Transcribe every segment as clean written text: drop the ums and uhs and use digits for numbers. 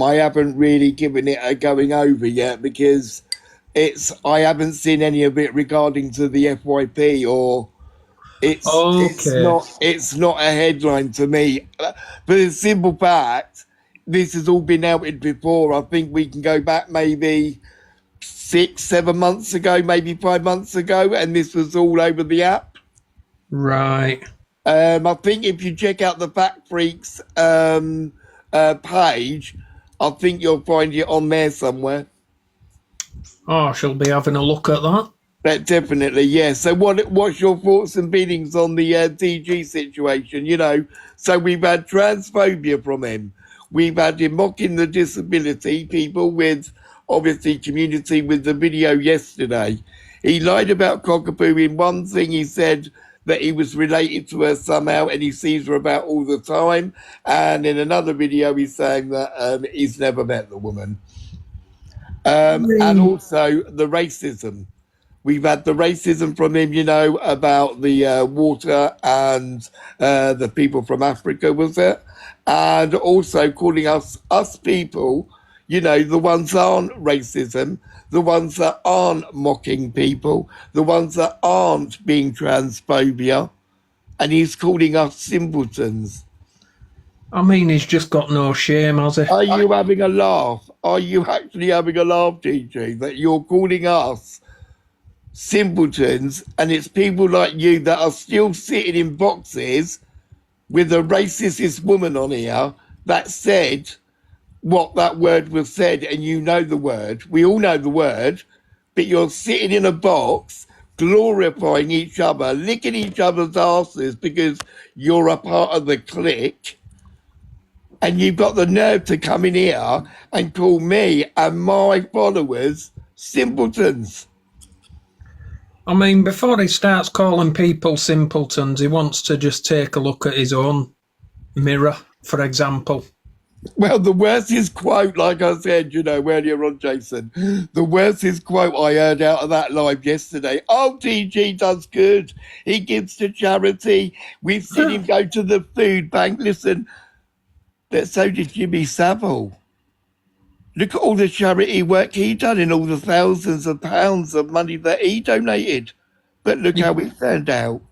I haven't really given it a going over yet because I haven't seen any of it regarding to the FYP or Okay. it's not a headline to me. For the simple fact, this has all been outed before. I think we can go back maybe 6, 7 months ago, maybe 5 months ago, and this was all over the app. Right. I think if you check out the Fact Freaks page, I think you'll find it on there somewhere. Oh, I shall be having a look at that. But definitely, yeah. So what's your thoughts and feelings on the DG situation? You know, so we've had transphobia from him. We've had him mocking the disability people with, obviously, community with the video yesterday. He lied about Cockapoo. In one thing, he said that he was related to her somehow and he sees her about all the time. And in another video, he's saying that he's never met the woman. And also the racism. We've had the racism from him, you know, about the water and the people from Africa, was it? And also calling us people, you know, the ones that aren't racism, the ones that aren't mocking people, the ones that aren't being transphobia. And he's calling us simpletons. I mean, he's just got no shame, has he? Are you having a laugh? Are you actually having a laugh, TG, that you're calling us simpletons, and it's people like you that are still sitting in boxes with a racist woman on here that said what that word was said, and you know the word. We all know the word, but you're sitting in a box glorifying each other, licking each other's asses because you're a part of the clique. And you've got the nerve to come in here and call me and my followers simpletons. I mean, before he starts calling people simpletons, he wants to just take a look at his own mirror, for example. Well, the worstest quote, like I said, you know, earlier on, Jason, the worstest quote I heard out of that live yesterday. Oh, TG does good. He gives to charity. We've seen him go to the food bank. Listen, but so did Jimmy Savile. Look at all the charity work he done and all the thousands of pounds of money that he donated. But look how it turned out.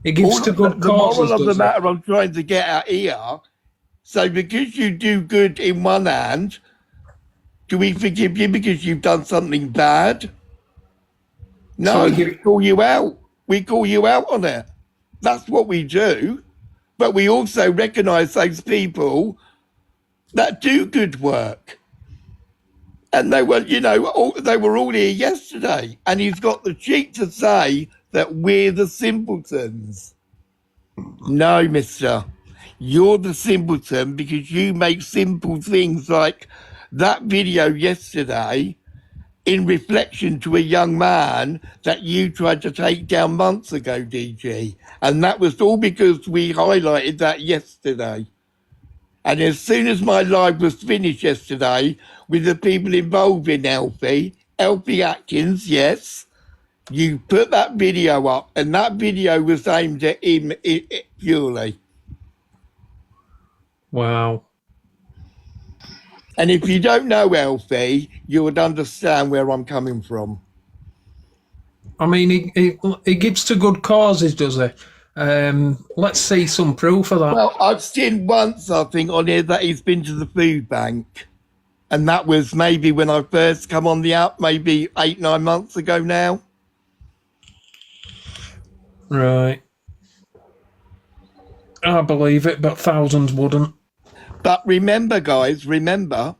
He gives to good causes. The moral of the matter I'm trying to get at here, so because you do good in one hand, do we forgive you because you've done something bad? No, we call you out. We call you out on it. That's what we do. But we also recognise those people that do good work. And they were, you know, they were all here yesterday. And he's got the cheek to say that we're the simpletons. No, mister. You're the simpleton because you make simple things like that video yesterday in reflection to a young man that you tried to take down months ago, DG. And that was all because we highlighted that yesterday. And as soon as my live was finished yesterday with the people involved in Alfie Atkins, yes, you put that video up and that video was aimed at him purely. Wow. And if you don't know Alfie, you would understand where I'm coming from. I mean, he gives to good causes, does he? Let's see some proof of that. Well, I've seen once, I think, on here that he's been to the food bank. And that was maybe when I first come on the app, maybe 8-9 months ago now. Right. I believe it, but thousands wouldn't. But remember, guys, remember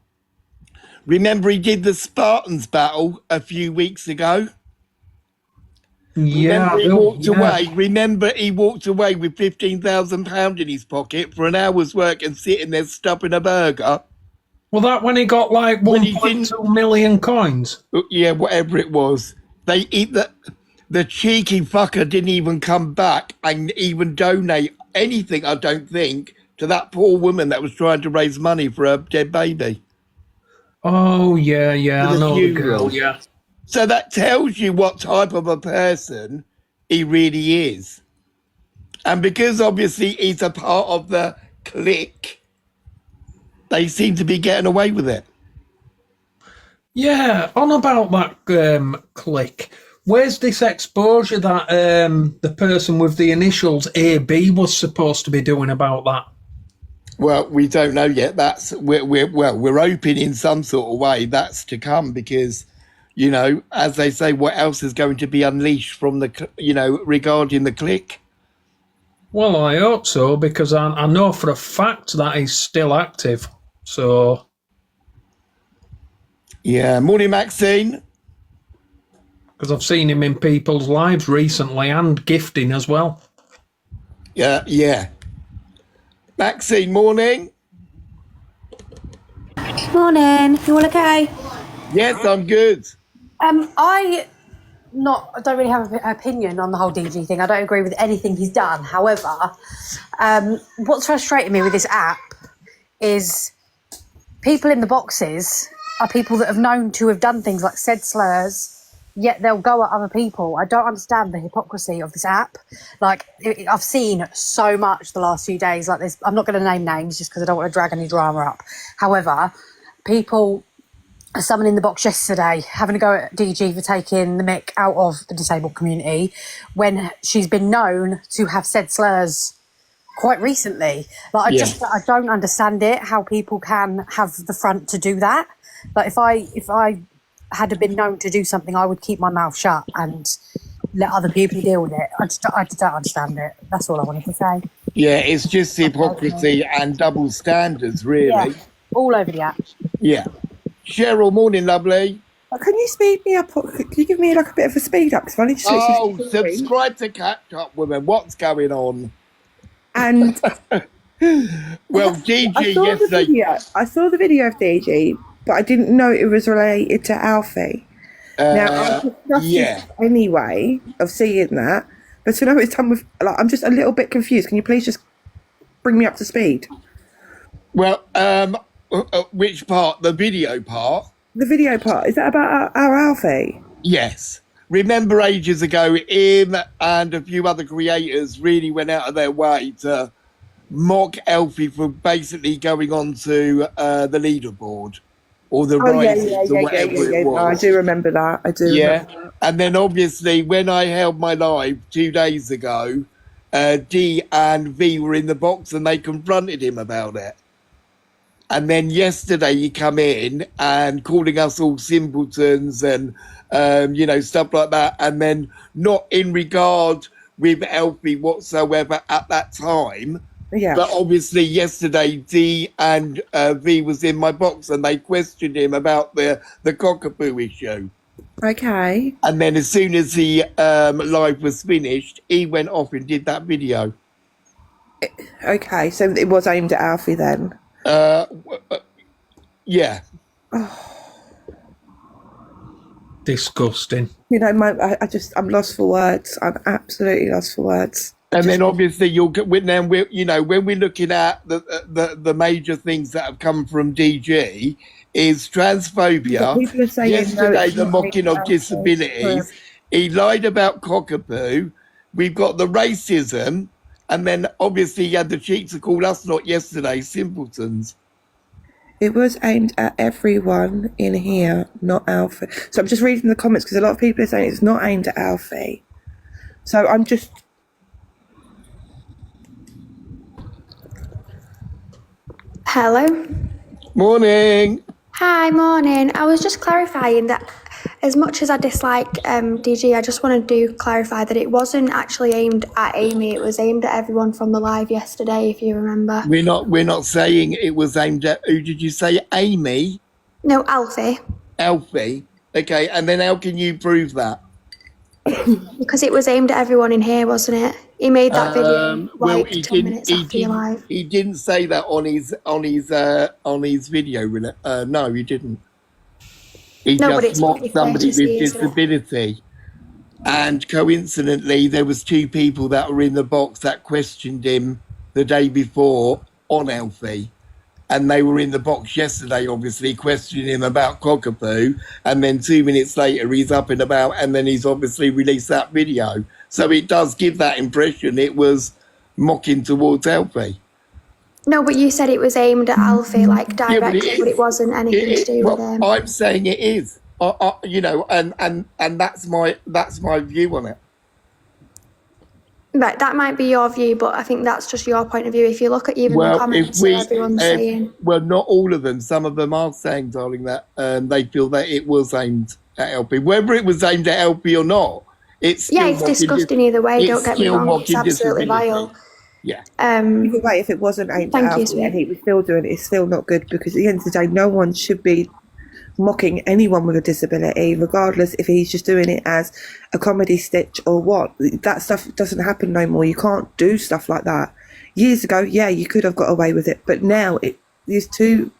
he did the Spartans battle a few weeks ago? Yeah. Remember he walked away. Remember he walked away with £15,000 in his pocket for an hour's work and sitting there stuffing a burger? Well, that when he got like 1.2 million coins? Yeah, whatever it was. They eat the cheeky fucker didn't even come back and even donate anything, I don't think, to that poor woman that was trying to raise money for her dead baby. Oh, yeah, I know the girl, yeah. So that tells you what type of a person he really is. And because obviously he's a part of the clique, they seem to be getting away with it. Yeah, on about that click. Where's this exposure that the person with the initials AB was supposed to be doing about that? Well, we don't know yet. We're hoping in some sort of way that's to come because, you know, as they say, what else is going to be unleashed from the, you know, regarding the click? Well, I hope so, because I know for a fact that he's still active. So, Yeah. Morning, Maxine. because I've seen him in people's lives recently and gifting as well. Yeah. Maxine, morning. Morning. You all okay? Yes, I'm good. I don't really have an opinion on the whole DG thing. I don't agree with anything he's done. However, what's frustrating me with this app is people in the boxes are people that have known to have done things like said slurs, yet they'll go at other people. I don't understand the hypocrisy of this app. Like, I've seen so much the last few days like this. I'm not going to name names just because I don't want to drag any drama up. However, people are summoning the box yesterday, having a go at DG for taking the mick out of the disabled community when she's been known to have said slurs quite recently. Like, I don't understand it, how people can have the front to do that. Like, if I had been known to do something, I would keep my mouth shut and let other people deal with it. I just don't understand it. That's all I wanted to say. Yeah, it's just hypocrisy and double standards, really. Yeah, all over the app. Yeah. Cheryl, morning, lovely. Can you speed me up? Can you give me like a bit of a speed up? Because I need to Oh, subscribe to Catch Up Women. What's going on? And well, DG I saw yesterday. the video. I saw the video of DG, but I didn't know it was related to Alfie. Now I'm disgusted anyway of seeing that, but to know it's done with, like, I'm just a little bit confused. Can you please just bring me up to speed? Well, which part? The video part? The video part, is that about our Alfie? Yes. Remember ages ago, him and a few other creators really went out of their way to mock Alfie for basically going on to the leaderboard or the rises or whatever it was. No, I do remember that. I do. Yeah. Remember that. And then obviously when I held my live 2 days ago, D and V were in the box and they confronted him about it. And then yesterday he come in and calling us all simpletons and, you know, stuff like that. And then not in regard with Alfie whatsoever at that time. Yeah. But obviously yesterday D and V was in my box and they questioned him about the cockapoo issue. Okay. And then as soon as the live was finished, he went off and did that video. Okay, so it was aimed at Alfie then. Yeah. Disgusting. You know, I'm lost for words. I'm absolutely lost for words. And then obviously you'll get when you know, when we're looking at the major things that have come from DG is transphobia. People are saying, yesterday the mocking of disabilities. He lied about cockapoo. We've got the racism, and then obviously he had the cheek to call us not yesterday simpletons. It was aimed at everyone in here, not Alfie. So I'm just reading the comments because a lot of people are saying it's not aimed at Alfie. So I'm just. Hello. Morning. Hi, morning. I was just clarifying that as much as I dislike DG, I just wanted to clarify that it wasn't actually aimed at Amy. It was aimed at everyone from the live yesterday, if you remember. We're not saying it was aimed at, who did you say? Amy? No, Alfie. Alfie. Okay, and then how can you prove that? Because it was aimed at everyone in here, wasn't it? He made that video like 10 minutes after your live. He didn't say that on his video. No, he didn't. He just mocked somebody with disability. And coincidentally, there was 2 people that were in the box that questioned him the day before on Alfie. And they were in the box yesterday, obviously, questioning him about cockapoo. And then 2 minutes later, he's up and about, and then he's obviously released that video. So it does give that impression it was mocking towards Alfie. No, but you said it was aimed at Alfie, like Yeah, directly, but it wasn't anything to do with him. I'm saying it is. You know, and that's my view on it. Right, that might be your view, but I think that's just your point of view. If you look at even the comments that everyone's saying. Well, not all of them. Some of them are saying, darling, that they feel that it was aimed at LP. Whether it was aimed at LP or not, it's still it's disgusting either way. Don't get me wrong; it's absolutely vile. Yeah. Either way, if it wasn't aimed at Alfie and he was still doing it, it's still not good, because at the end of the day, no one should be mocking anyone with a disability, regardless if he's just doing it as a comedy stitch or what. That stuff doesn't happen no more. You can't do stuff like that. Years ago, yeah, you could have got away with it, but now no, you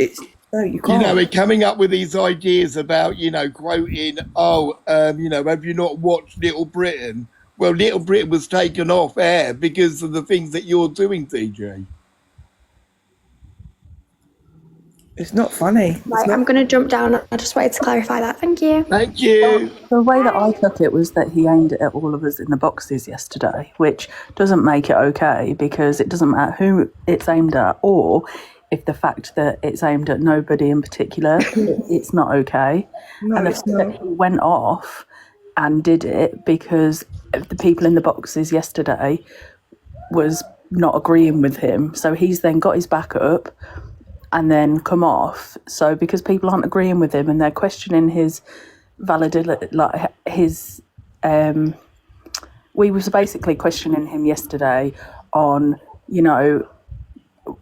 can't. You know, we're coming up with these ideas about, you know, quoting, you know, have you not watched Little Britain? Well, Little Britain was taken off air because of the things that you're doing, DJ. It's not funny. Right, I'm going to jump down. I just wanted to clarify that. Thank you. Thank you. The way that I took it was that he aimed it at all of us in the boxes yesterday, which doesn't make it okay, because it doesn't matter who it's aimed at, or if the fact that it's aimed at nobody in particular, it's not okay. No, and the fact that he went off and did it because the people in the boxes yesterday was not agreeing with him. So he's then got his back up and then come off. So because people aren't agreeing with him and they're questioning his validity, like his, we was basically questioning him yesterday on, you know,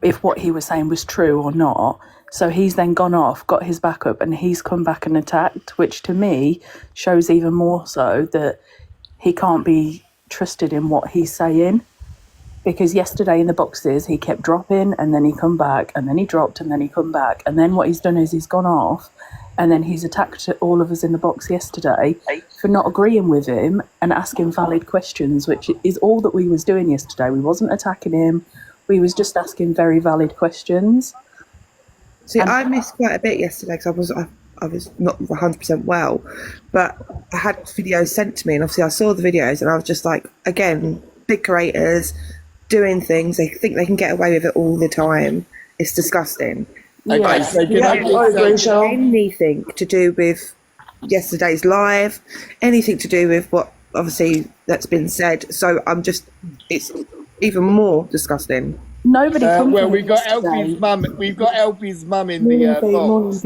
if what he was saying was true or not. So he's then gone off, got his back up, and he's come back and attacked, which to me shows even more so that he can't be trusted in what he's saying. Because yesterday in the boxes, he kept dropping and then he come back and then he dropped and then he come back. And then what he's done is he's gone off and then he's attacked all of us in the box yesterday for not agreeing with him and asking valid questions, which is all that we was doing yesterday. We wasn't attacking him. We was just asking very valid questions. See, I missed quite a bit yesterday because I was not 100% well, but I had videos sent to me, and obviously I saw the videos and I was just like, again, big creators doing things, they think they can get away with it all the time. It's disgusting. Okay, so anything to do with yesterday's live, anything to do with what obviously that's been said. So it's even more disgusting. Nobody. Well, we've got Elfie's mum. We've got Elfie's mum in the box.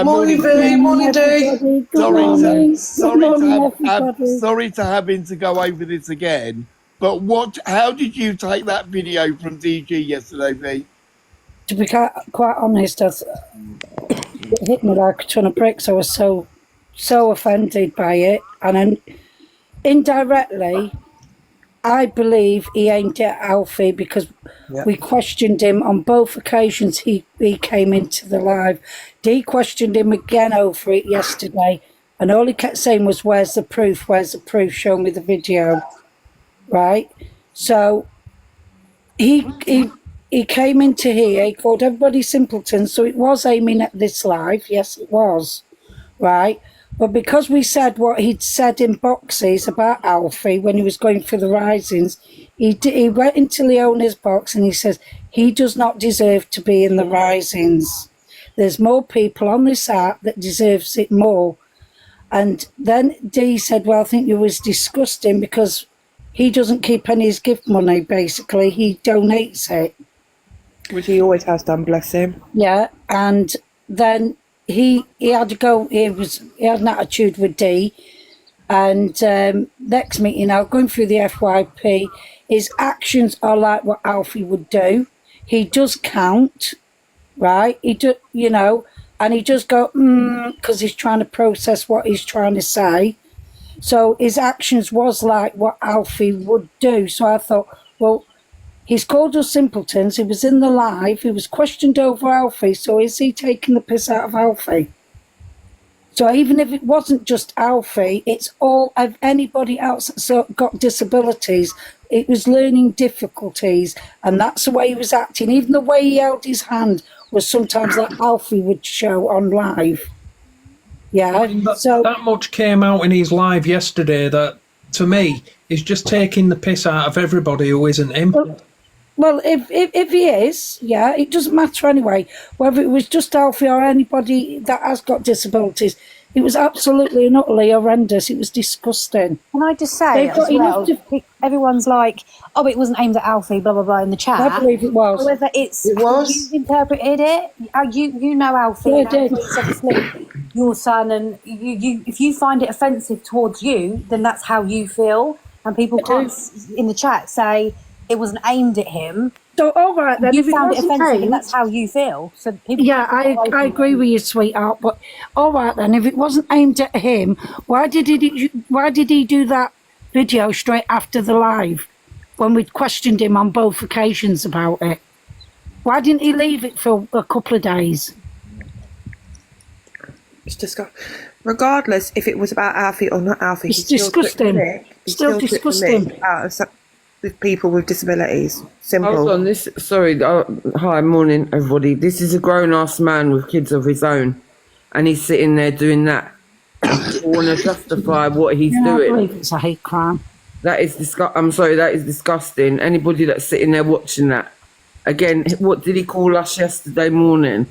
Morning, Dee. Morning, Dee. Sorry to having to go over this again. But how did you take that video from DG yesterday, V? To be quite honest, it hit me like a ton of bricks. I was so offended by it. And then indirectly, I believe he aimed at Alfie because we questioned him on both occasions he came into the live. Dee questioned him again over it yesterday. And all he kept saying was, where's the proof? Where's the proof? Show me the video. Right, so he came into here, he called everybody simpletons, so it was aiming at this live, yes it was, right, but because we said what he'd said in boxes about Alfie when he was going through the risings, he went into Leona's box and he says he does not deserve to be in the risings. There's more people on this app that deserves it more. And then Dee said, well, I think it was disgusting because he doesn't keep any of his gift money, basically. He donates it. Which he always has done, bless him. Yeah, and then he had to go, he had an attitude with Dee. And next meeting, now going through the FYP, his actions are like what Alfie would do. He does count, right? He do, you know, and he does go, because he's trying to process what he's trying to say. So his actions was like what Alfie would do. So I thought, well, he's called us simpletons. He was in the live. He was questioned over Alfie. So is he taking the piss out of Alfie? So even if it wasn't just Alfie, it's all of anybody else that's got disabilities. It was learning difficulties. And that's the way he was acting. Even the way he held his hand was sometimes like Alfie would show on live. Yeah, so that much came out in his live yesterday that, to me, is just taking the piss out of everybody who isn't him. Well, if he is, yeah, it doesn't matter anyway. Whether it was just Alfie or anybody that has got disabilities, it was absolutely and utterly horrendous. It was disgusting. Can I just say as well, everyone's like, oh, it wasn't aimed at Alfie, blah, blah, blah, in the chat. I believe it was. However, it's how you've interpreted it. You know Alfie. Yeah, I did. Alfie's obviously your son, and you if you find it offensive towards you, then that's how you feel. And people can't, in the chat, say it wasn't aimed at him. So, all right, then. You if it found it wasn't offensive, aimed- and that's how you feel. So people Yeah, I agree with you, sweetheart. But all right then, if it wasn't aimed at him, why did he do that video straight after the live when we questioned him on both occasions about it? Why didn't he leave it for a couple of days? It's disgusting. Regardless if it was about Alfie or not Alfie, It's disgusting. Still disgusting. With people with disabilities. Simple. Hold on, hi, morning everybody. This is a grown-ass man with kids of his own, and he's sitting there doing that. Want to justify what he's I doing. believe it's a hate crime. That is that is disgusting. Anybody that's sitting there watching that. Again, what did he call us yesterday morning?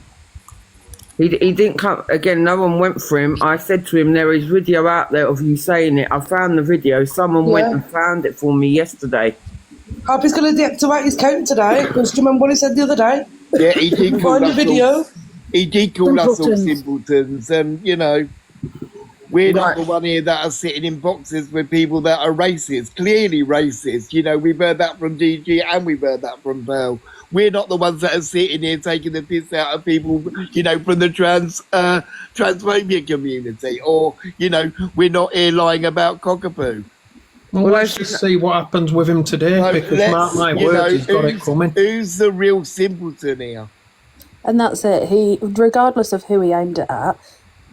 He didn't come, again, no one went for him. I said to him, there is video out there of you saying it. I found the video. Someone went and found it for me yesterday. Alfie's going to deactivate his count today, because do you remember what he said the other day? Yeah, he did call Find the us video. he did call us all Simpletons. simpletons, and, you know, we're not the one here that are sitting in boxes with people that are racist, clearly racist. You know, we've heard that from DG and we've heard that from Bell. We're not the ones that are sitting here taking the piss out of people, you know, from the transphobia community, or, you know, we're not here lying about cockapoo. Well, let's just see what happens with him today, So because mark my you know, words, he's got it coming. Who's the real simpleton here? And that's it. He, regardless of who he aimed it at,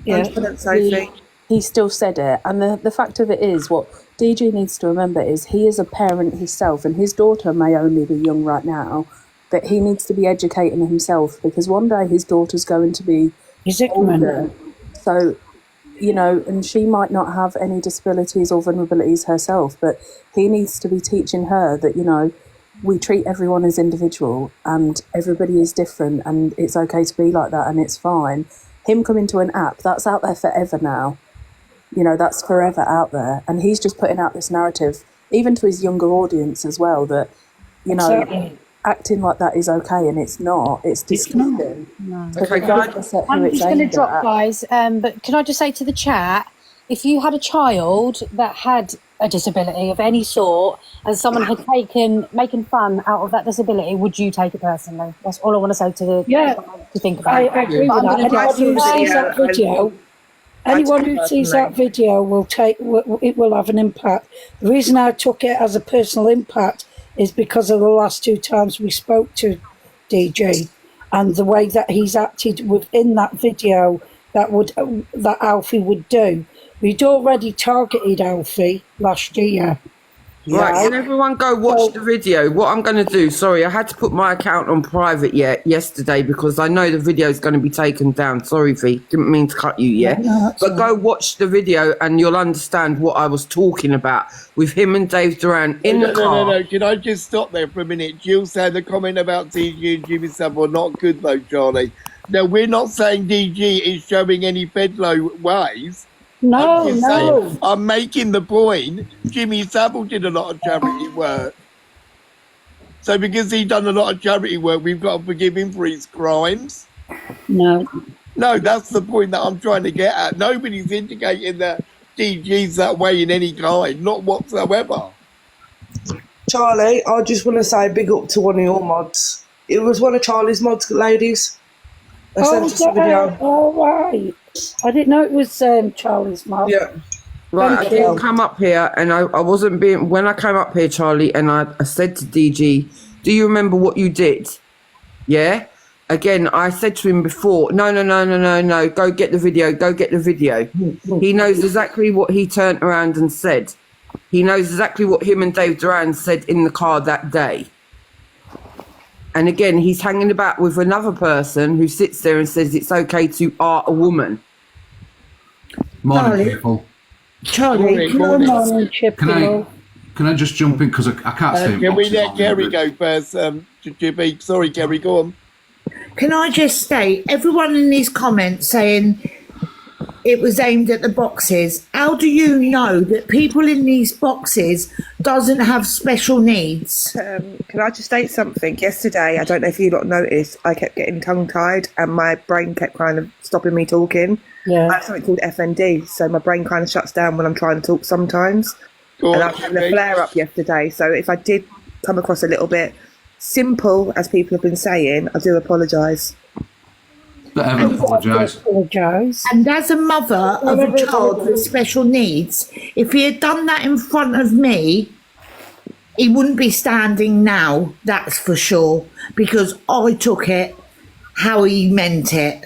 he still said it. And the fact of it is, what DG needs to remember is he is a parent himself, and his daughter may only be young right now, but he needs to be educating himself, because one day his daughter's going to be older. So, you know, and she might not have any disabilities or vulnerabilities herself, but he needs to be teaching her that, you know, we treat everyone as individual and everybody is different, and it's okay to be like that, and it's fine. Him coming to an app, that's out there forever now. You know, that's forever out there. And he's just putting out this narrative, even to his younger audience as well, that, you know, acting like that is okay, and it's not. It's disgusting. Okay, guys. I'm just going to drop, guys. But can I just say to the chat, if you had a child that had a disability of any sort, and someone had making fun out of that disability, would you take it personally? That's all I want to say to think about. I agree with that. Anyone who sees that video it will have an impact. The reason I took it as a personal impact is because of the last two times we spoke to DG and the way that he's acted within that video that Alfie would do. We'd already targeted Alfie last year. Right, can everyone go watch the video? What I'm going to do, sorry, I had to put my account on private yesterday because I know the video is going to be taken down. Sorry, V, didn't mean to cut you yet. But go watch the video and you'll understand what I was talking about with him and Dave Duran in the car. No. Can I just stop there for a minute? Jill said the comment about DG and Jimmy Savile not good though, Charlie. Now, we're not saying DG is showing any Fedlow ways. No. I'm making the point. Jimmy Savile did a lot of charity work. So because he's done a lot of charity work, we've got to forgive him for his crimes. No, that's the point that I'm trying to get at. Nobody's indicating that DG's that way in any kind, not whatsoever. Charlie, I just want to say big up to one of your mods. It was one of Charlie's mods, ladies. I sent us a video. All right. I didn't know it was Charlie's mum. Yeah. Right, I didn't come up here and I wasn't being... When I came up here, Charlie, and I said to DG, do you remember what you did? Yeah? Again, I said to him before, no, go get the video. He knows exactly what he turned around and said. He knows exactly what him and Dave Duran said in the car that day. And again, he's hanging about with another person who sits there and says it's okay to art a woman. Morning, people. Charlie, Can Can I just jump in because I can't stay in Can we boxes let on Kerry there. go first? Jibby, sorry, Kerry, go on. Can I just state, everyone in these comments saying it was aimed at the boxes, how do you know that people in these boxes doesn't have special needs? Can I just state something? Yesterday, I don't know if you lot noticed, I kept getting tongue-tied and my brain kept kind of stopping me talking. Yeah. I have something called FND, so my brain kind of shuts down when I'm trying to talk sometimes. And I was having a flare-up yesterday, so if I did come across a little bit simple, as people have been saying, I do apologise. But I apologise. And as a mother of a child with special needs, if he had done that in front of me, he wouldn't be standing now, that's for sure, because I took it how he meant it.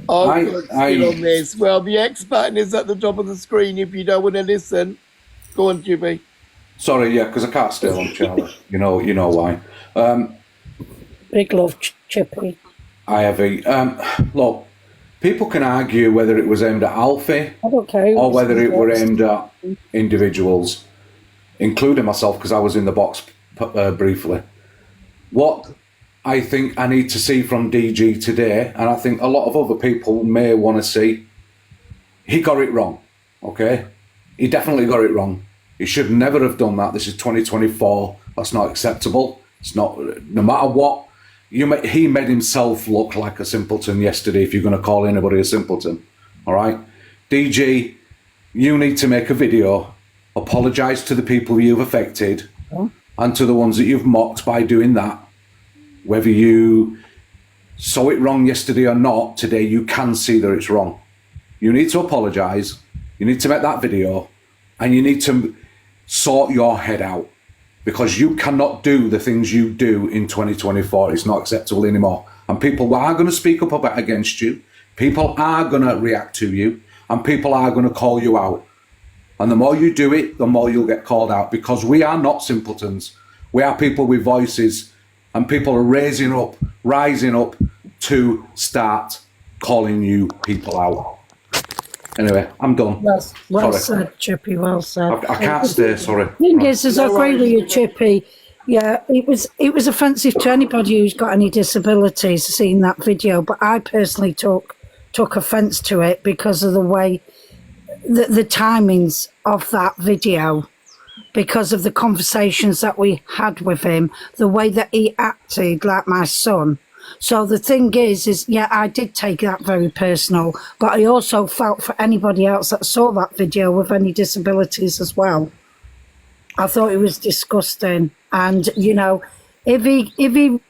I've got on this. Well, the X button is at the top of the screen if you don't want to listen. Go on, Jimmy. Sorry, yeah, because I can't stay on, Charlie. You know why. Big love, Chippy. I have look, people can argue whether it was aimed at Alfie I don't care. or whether it were aimed at individuals, including myself, because I was in the box briefly. What I think I need to see from DG today, and I think a lot of other people may want to see, he got it wrong, okay? He definitely got it wrong. He should never have done that. This is 2024. That's not acceptable. It's not, no matter what. He made himself look like a simpleton yesterday, if you're going to call anybody a simpleton, all right? DG, you need to make a video, apologise to the people you've affected and to the ones that you've mocked by doing that. Whether you saw it wrong yesterday or not, today you can see that it's wrong. You need to apologise, you need to make that video, and you need to sort your head out, because you cannot do the things you do in 2024. It's not acceptable anymore. And people are going to speak up against you, people are going to react to you, and people are going to call you out. And the more you do it, the more you'll get called out, because we are not simpletons. We are people with voices, and people are rising up to start calling you people out. Anyway, I'm done. Well said, Chippy, well said. I can't stay, sorry. The thing is I agree with you, Chippy. Yeah, it was offensive to anybody who's got any disabilities seeing that video, but I personally took offence to it because of the way, the timings of that video, because of the conversations that we had with him, the way that he acted like my son. So the thing is yeah, I did take that very personal, but I also felt for anybody else that saw that video with any disabilities as well. I thought it was disgusting. And, you know, if he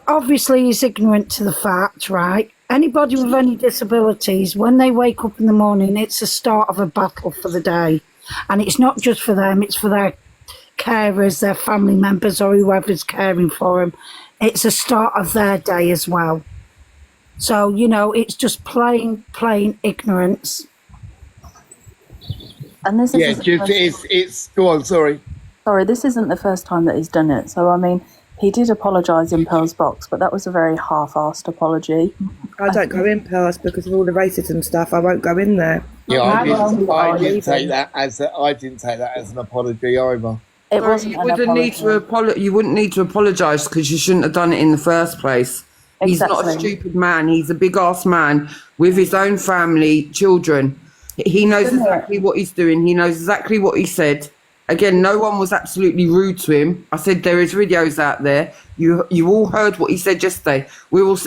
obviously is ignorant to the fact, right? Anybody with any disabilities, when they wake up in the morning, it's the start of a battle for the day. And it's not just for them, it's for their carers, their family members, or whoever's caring for them. It's the start of their day as well. So, you know, it's just plain ignorance. And this Yeah, it's go on, sorry. Sorry, this isn't the first time that he's done it. So, I mean, he did apologise in Pearl's box, but that was a very half-assed apology. I don't go in Pearl's because of all the racism stuff. I won't go in there. Yeah, I didn't take that as an apology either. It wasn't. You wouldn't need to You wouldn't need to apologise, because you shouldn't have done it in the first place. Exactly. He's not a stupid man. He's a big ass man with his own family, children. He knows exactly what he's doing. He knows exactly what he said. Again, no one was absolutely rude to him. I said there is videos out there. You all heard what he said yesterday.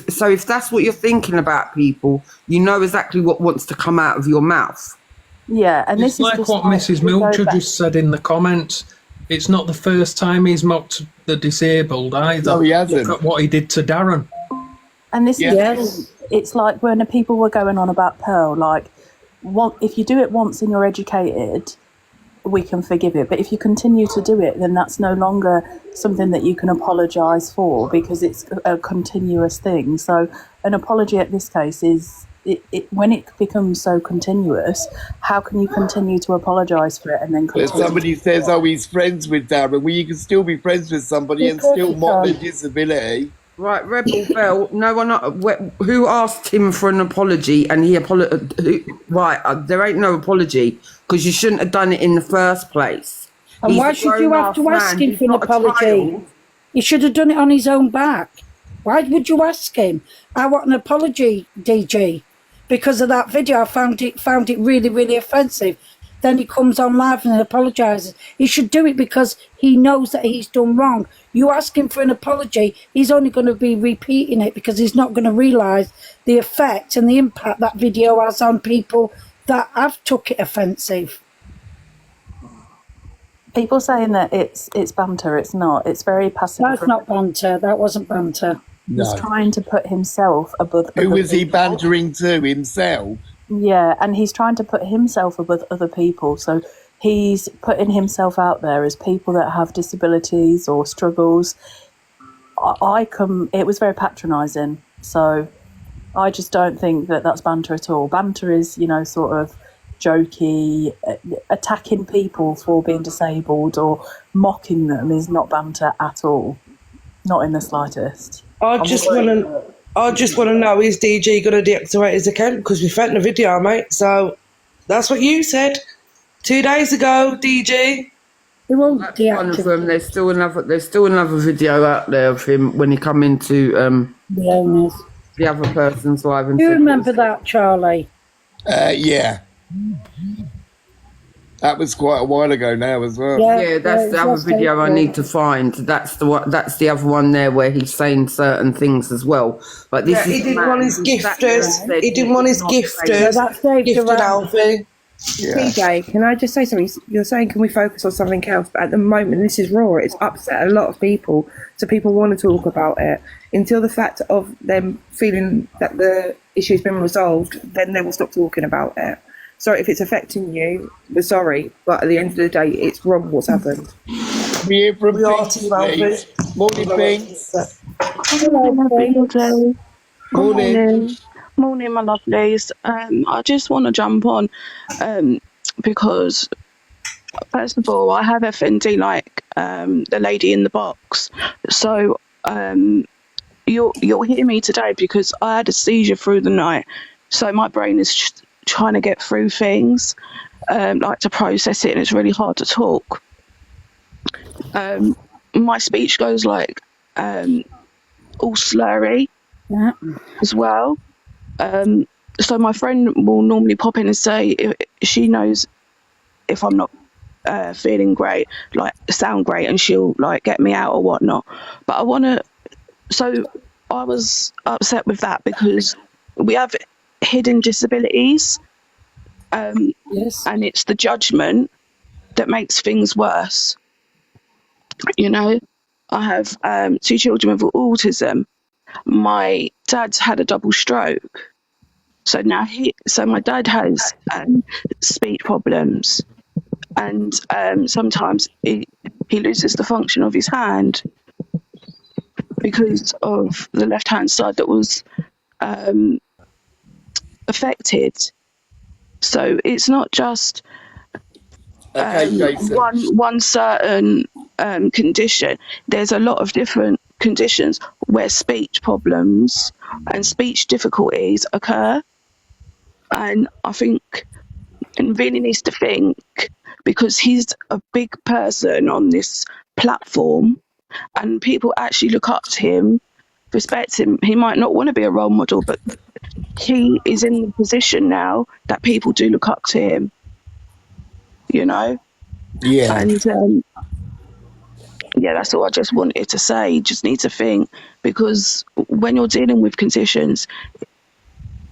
So if that's what you're thinking about people, you know exactly what wants to come out of your mouth. Yeah, and it's this like is just what Mrs. Milcher just said in the comments. It's not the first time he's mocked the disabled either. No, he hasn't. Look at what he did to Darren. And this is, it's like when the people were going on about Pearl, like, if you do it once and you're educated, we can forgive it. But if you continue to do it, then that's no longer something that you can apologise for, because it's a continuous thing. So an apology at this case is, when it becomes so continuous, how can you continue to apologise for it and then If somebody says, oh, he's friends with Darren, well, you can still be friends with somebody and still mock their disability. Right, Rebel Bell. No one. Who asked him for an apology, and he apologized. Right, there ain't no apology because you shouldn't have done it in the first place. And He's why a should you have to grown-ass ask man. him for He's an not a apology? child. He should have done it on his own back. Why would you ask him? I want an apology, DG, because of that video. I found it really, really offensive. Then he comes on live and apologises. He should do it because he knows that he's done wrong. You ask him for an apology, he's only going to be repeating it because he's not going to realise the effect and the impact that video has on people that have took it offensive. People saying that it's banter. It's not. It's very passive. That's not banter. That wasn't banter. He's trying to put himself above. Who other was he people. bantering to? Himself? Yeah, and he's trying to put himself above other people. So he's putting himself out there as people that have disabilities or struggles. It was very patronising. So I just don't think that that's banter at all. Banter is, sort of jokey, attacking people for being disabled or mocking them is not banter at all. Not in the slightest. I just want to know, is DG going to deactivate his account? Because we found the video, mate. So that's what you said 2 days ago, DG. He won't That's one of them. There's still another video out there of him when he come into the owners. The other person's live. And You remember that, Charlie? Yeah. That was quite a while ago now as well. Yeah, that's the other video I need to find. That's the one. That's the other one there where he's saying certain things as well. But this is he didn't want his gifters. He didn't want his gifters. That's Dave Gifted Durant. Alfie. TJ, can I just say something? You're saying, can we focus on something else? But at the moment, this is raw. It's upset a lot of people. So people want to talk about it. Until the fact of them feeling that the issue's been resolved, then they will stop talking about it. Sorry if it's affecting you. We're sorry. But at the end of the day, it's wrong what's happened. We hear from We are Pink, Team Alfie. please. Morning, Pink. Morning. Morning, my lovelies. I just want to jump on because, first of all, I have FND like the lady in the box. So you'll hear me today because I had a seizure through the night. So my brain is trying to get through things, like to process it, and it's really hard to talk. My speech goes like all slurry as well. So my friend will normally pop in and say if she knows if I'm not feeling great, like sound great, and she'll like get me out or whatnot. But I was upset with that because we have hidden disabilities, Yes. and it's the judgment that makes things worse. I have 2 children with autism. My dad's had a double stroke, so now my dad has speech problems, and sometimes he loses the function of his hand because of the left hand side that was affected. So it's not just one certain condition. There's a lot of different conditions where speech problems and speech difficulties occur, and I think Vinny needs to think, because he's a big person on this platform and people actually look up to him, respect him. He might not want to be a role model, but he is in the position now that people do look up to him, Yeah. and that's all I just wanted to say. You just need to think, because when you're dealing with conditions,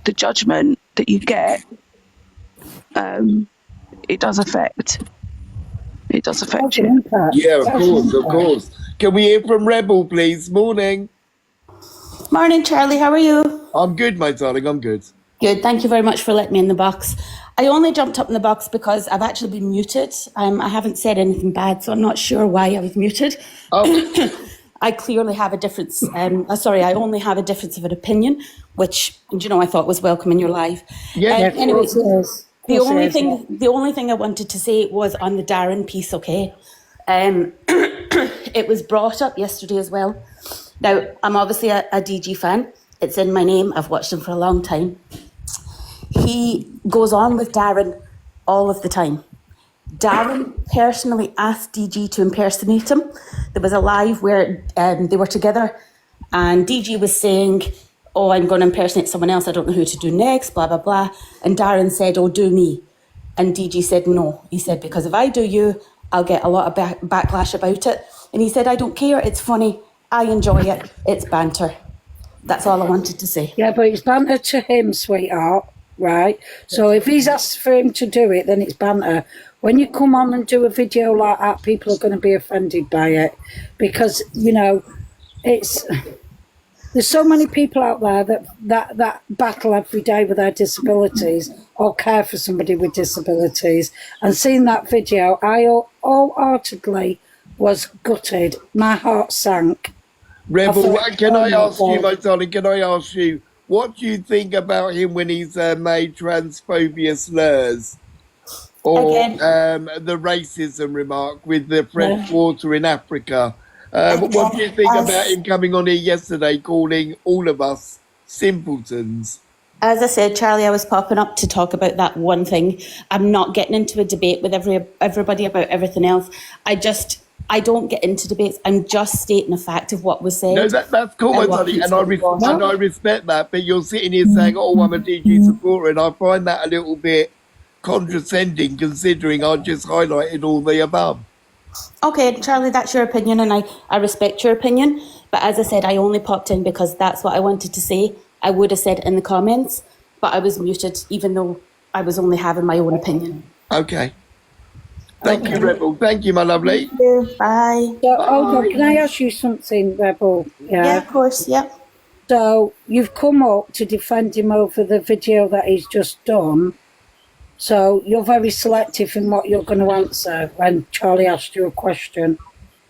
the judgment that you get, it does affect you. Yeah, of course. Can we hear from Rebel, please? Morning. Morning, Charlie. How are you? I'm good, my darling. I'm good. Good. Thank you very much for letting me in the box. I only jumped up in the box because I've actually been muted. I haven't said anything bad, so I'm not sure why I was muted. Oh. I clearly have a difference. I only have a difference of an opinion, which, I thought was welcome in your life. Anyways, the only thing I wanted to say was on the Darren piece, okay? It was brought up yesterday as well. Now, I'm obviously a DG fan. It's in my name. I've watched him for a long time. He goes on with Darren all of the time. Darren personally asked DG to impersonate him. There was a live where they were together and DG was saying, oh, I'm going to impersonate someone else. I don't know who to do next, blah, blah, blah. And Darren said, oh, do me. And DG said, no. He said, because if I do you, I'll get a lot of backlash about it. And he said, I don't care. It's funny. I enjoy it. It's banter. That's all I wanted to say. Yeah, but it's banter to him, sweetheart, right? So if he's asked for him to do it, then it's banter. When you come on and do a video like that, people are going to be offended by it because, you know, there's so many people out there that battle every day with their disabilities or care for somebody with disabilities. And seeing that video, I wholeheartedly was gutted. My heart sank. Rebel, can I ask you, my darling, can I ask you, what do you think about him when he's made transphobia slurs? Or the racism remark with the fresh water in Africa? What do you think about him coming on here yesterday calling all of us simpletons? As I said, Charlie, I was popping up to talk about that one thing. I'm not getting into a debate with everybody about everything else. I don't get into debates. I'm just stating a fact of what was said. No, that's cool, my darling, and I respect that. But you're sitting here saying, "Oh, I'm a DG supporter," and I find that a little bit condescending, considering I just highlighted all the above. Okay, Charlie, that's your opinion, and I respect your opinion. But as I said, I only popped in because that's what I wanted to say. I would have said in the comments, but I was muted, even though I was only having my own opinion. Okay. Thank you, Rebel. Thank you, my lovely. Thank you. Bye. So, hold on, can I ask you something, Rebel? Yeah, of course, yeah. So, you've come up to defend him over the video that he's just done. So, you're very selective in what you're going to answer when Charlie asked you a question.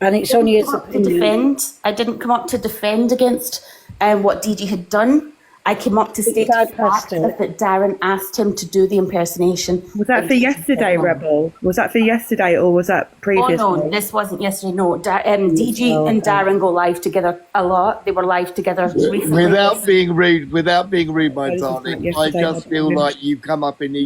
And it's only his opinion. I didn't come up to defend against what DG had done. I came up to state the fact that Darren asked him to do the impersonation. Was that for yesterday, Rebel? Was that for yesterday or was that previous? Oh, no, this wasn't yesterday. No, DG and Darren go live together a lot. They were live together recently. Without being rude, my darling, I just feel like you come up in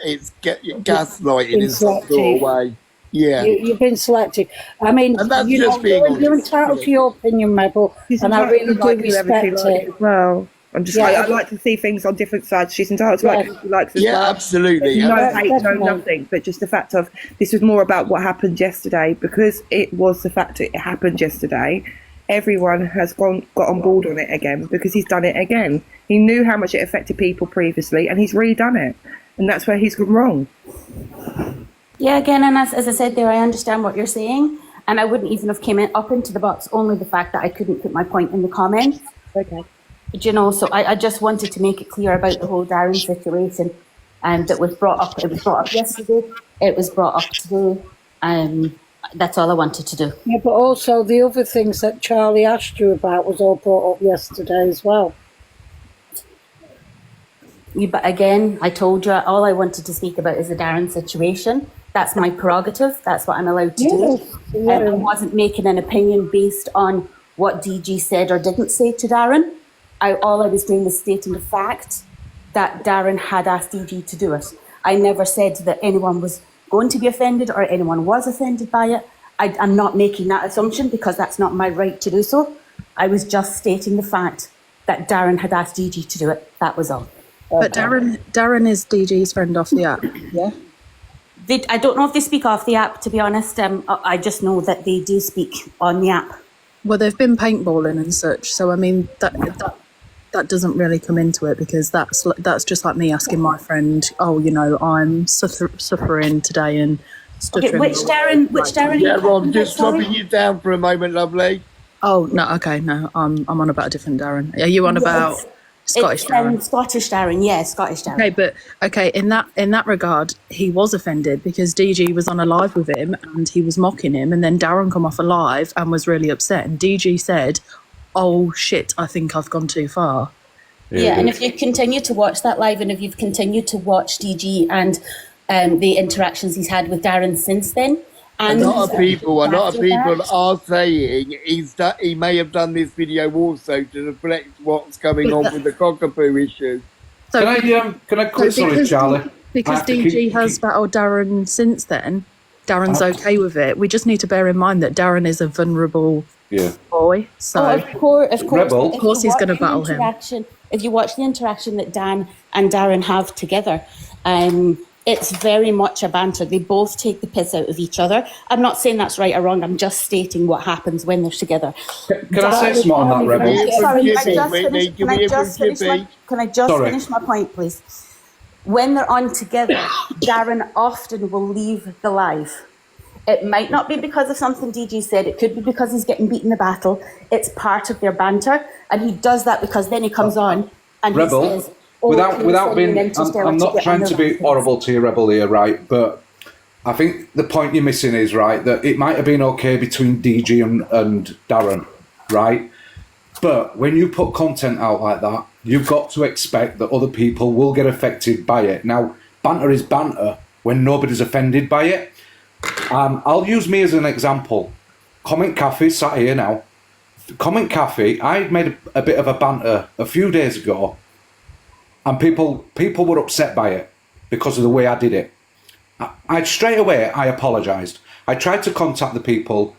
it's gaslighting in some sort of way. Yeah. You've been selective. I mean, you're entitled to your opinion, Rebel, and I really do respect it. Well, I'm just I'd like to see things on different sides. She's entitled to like what she likes as well. Yeah, absolutely. No hate, no nothing, but just the fact of this was more about what happened yesterday because it was the fact that it happened yesterday. Everyone has got on board on it again because he's done it again. He knew how much it affected people previously, and he's redone it, and that's where he's gone wrong. Yeah, again, and as I said there, I understand what you're saying, and I wouldn't even have came up into the box, only the fact that I couldn't put my point in the comments. Okay. But, you know, so I just wanted to make it clear about the whole Darren situation that was brought up. It was brought up yesterday. It was brought up today. That's all I wanted to do. Yeah, but also the other things that Charlie asked you about was all brought up yesterday as well. But again, I told you, all I wanted to speak about is the Darren situation. That's my prerogative. That's what I'm allowed to do. Yeah. I wasn't making an opinion based on what DG said or didn't say to Darren. All I was doing was stating the fact that Darren had asked DG to do it. I never said that anyone was going to be offended or anyone was offended by it. I'm not making that assumption because that's not my right to do so. I was just stating the fact that Darren had asked DG to do it. That was all. But Darren is DG's friend off the app, yeah? I don't know if they speak off the app, to be honest. I just know that they do speak on the app. Well, they've been paintballing and such, so I mean that doesn't really come into it because that's just like me asking my friend, oh, you know, I'm suffering today and stuttering. Okay, which Darren? Yeah, Ron, just dropping you down for a moment, lovely. Oh no, okay, no, I'm on about a different Darren. Are you on about Scottish Darren? Scottish Darren, yeah, Scottish Darren. Okay, in that regard, he was offended because DG was on a live with him and he was mocking him, and then Darren come off a live and was really upset, and DG said, "Oh shit, I think I've gone too far." Yeah, and if you continue to watch that live, and if you've continued to watch DG and the interactions he's had with Darren since then, And a lot of people are saying he may have done this video also to reflect what's going on with the cockapoo issue. So Can I quick? Sorry, Charlie. Because DG has battled Darren since then, Darren's okay with it. We just need to bear in mind that Darren is a vulnerable boy. So of course he's going to battle him. If you watch the interaction that Dan and Darren have together, it's very much a banter. They both take the piss out of each other. I'm not saying that's right or wrong. I'm just stating what happens when they're together. Can I say something on that, Rebel? Can I just finish my point, please? When they're on together, Darren often will leave the live. It might not be because of something DG said. It could be because he's getting beat in the battle. It's part of their banter. And he does that because then he comes on and Rebel, he says... without being... I'm not trying to be horrible to you, Rebel, here, right? But I think the point you're missing is, right, that it might have been okay between DG and Darren, right? But when you put content out like that, you've got to expect that other people will get affected by it. Now, banter is banter when nobody's offended by it. I'll use me as an example. Comment Cafe sat here now. Comment Cafe, I made a bit of a banter a few days ago, and people were upset by it because of the way I did it. I straight away, I apologised. I tried to contact the people.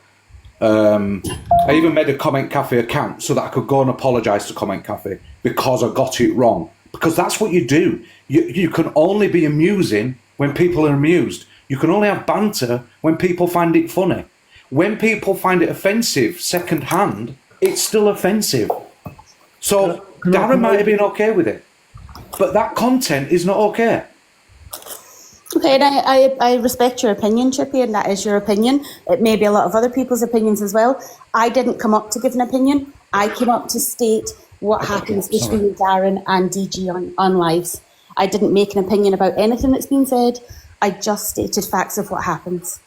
I even made a Comment Cafe account so that I could go and apologise to Comment Cafe because I got it wrong. Because that's what you do. You can only be amusing when people are amused. You can only have banter when people find it funny. When people find it offensive second hand, it's still offensive. So Darren might have been okay with it, but that content is not okay. Okay, and I respect your opinion, Chippy, and that is your opinion. It may be a lot of other people's opinions as well. I didn't come up to give an opinion. I came up to state what happens between Darren and DG on lives. I didn't make an opinion about anything that's been said. I just stated facts of what happens.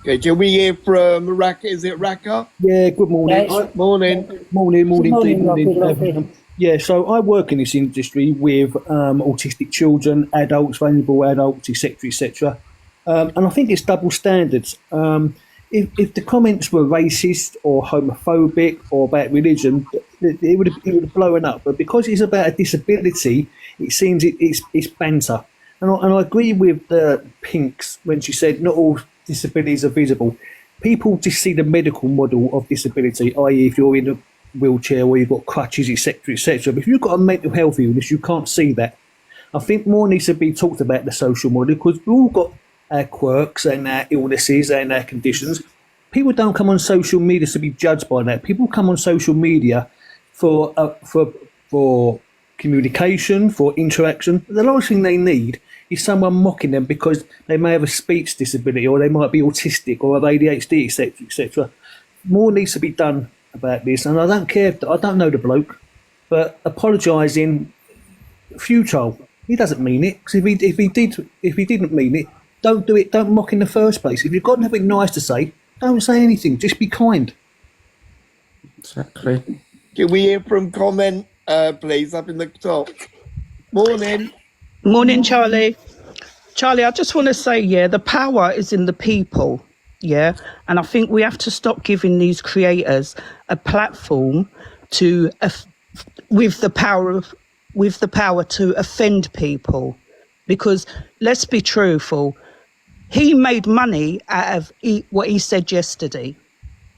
Okay, can we hear from Raka? Is it Raka? Yeah, good morning. Yes. Morning. Morning. Yeah, so I work in this industry with autistic children, adults, vulnerable adults, etc., etc. And I think it's double standards. If the comments were racist or homophobic or about religion, it would have blown up. But because it's about a disability, it seems it's banter. And I agree with Pinks when she said not all disabilities are visible. People just see the medical model of disability, i.e. if you're in a wheelchair or you've got crutches, etc., etc. But if you've got a mental health illness, you can't see that. I think more needs to be talked about the social model because we've all got our quirks and our illnesses and our conditions. People don't come on social media to be judged by that. People come on social media for communication, for interaction. The last thing they need is someone mocking them because they may have a speech disability or they might be autistic or have ADHD, etc., etc. More needs to be done about this, and I don't care. I don't know the bloke, but apologising futile. He doesn't mean it. Because if he didn't mean it, don't do it. Don't mock in the first place. If you've got nothing nice to say, don't say anything. Just be kind. Exactly. Can we hear from Comment, please, up in the top? Morning. Morning, Charlie. Charlie, I just want to say, yeah, the power is in the people. Yeah, and I think we have to stop giving these creators a platform to with the power to offend people, because let's be truthful, he made money out of what he said yesterday.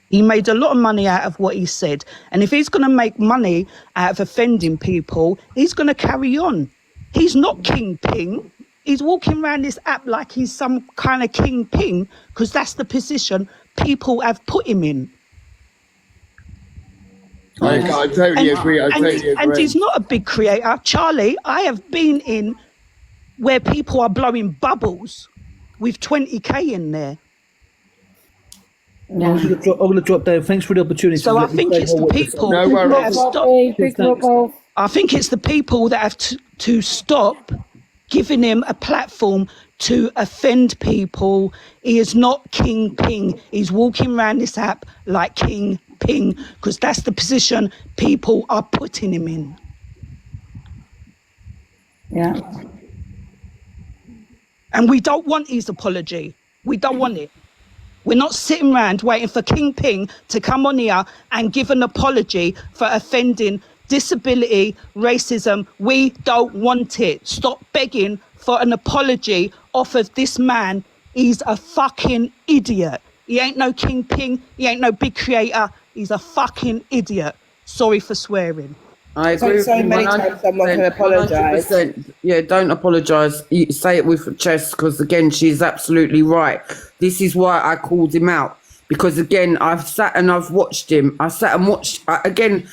He made a lot of money out of what he said, and if he's going to make money out of offending people, he's going to carry on. He's not kingpin. He's walking around this app like he's some kind of kingpin because that's the position people have put him in. I totally agree. And he's not a big creator. Charlie, I have been in where people are blowing bubbles with 20k in there. No. I'm going to drop down. Thanks for the opportunity. So I think it's the people that have stopped. I think it's the people that have to stop giving him a platform to offend people. He is not King Ping. He's walking around this app like King Ping because that's the position people are putting him in. Yeah. And we don't want his apology. We don't want it. We're not sitting around waiting for King Ping to come on here and give an apology for offending disability, racism. We don't want it. Stop begging for an apology off of this man. He's a fucking idiot. He ain't no King Ping. He ain't no big creator. He's a fucking idiot. Sorry for swearing. I agree. So many times someone can apologise. 100%. Yeah, don't apologise. You say it with chest, because again, she's absolutely right. This is why I called him out, because again, I've sat and I've watched him. I sat and watched again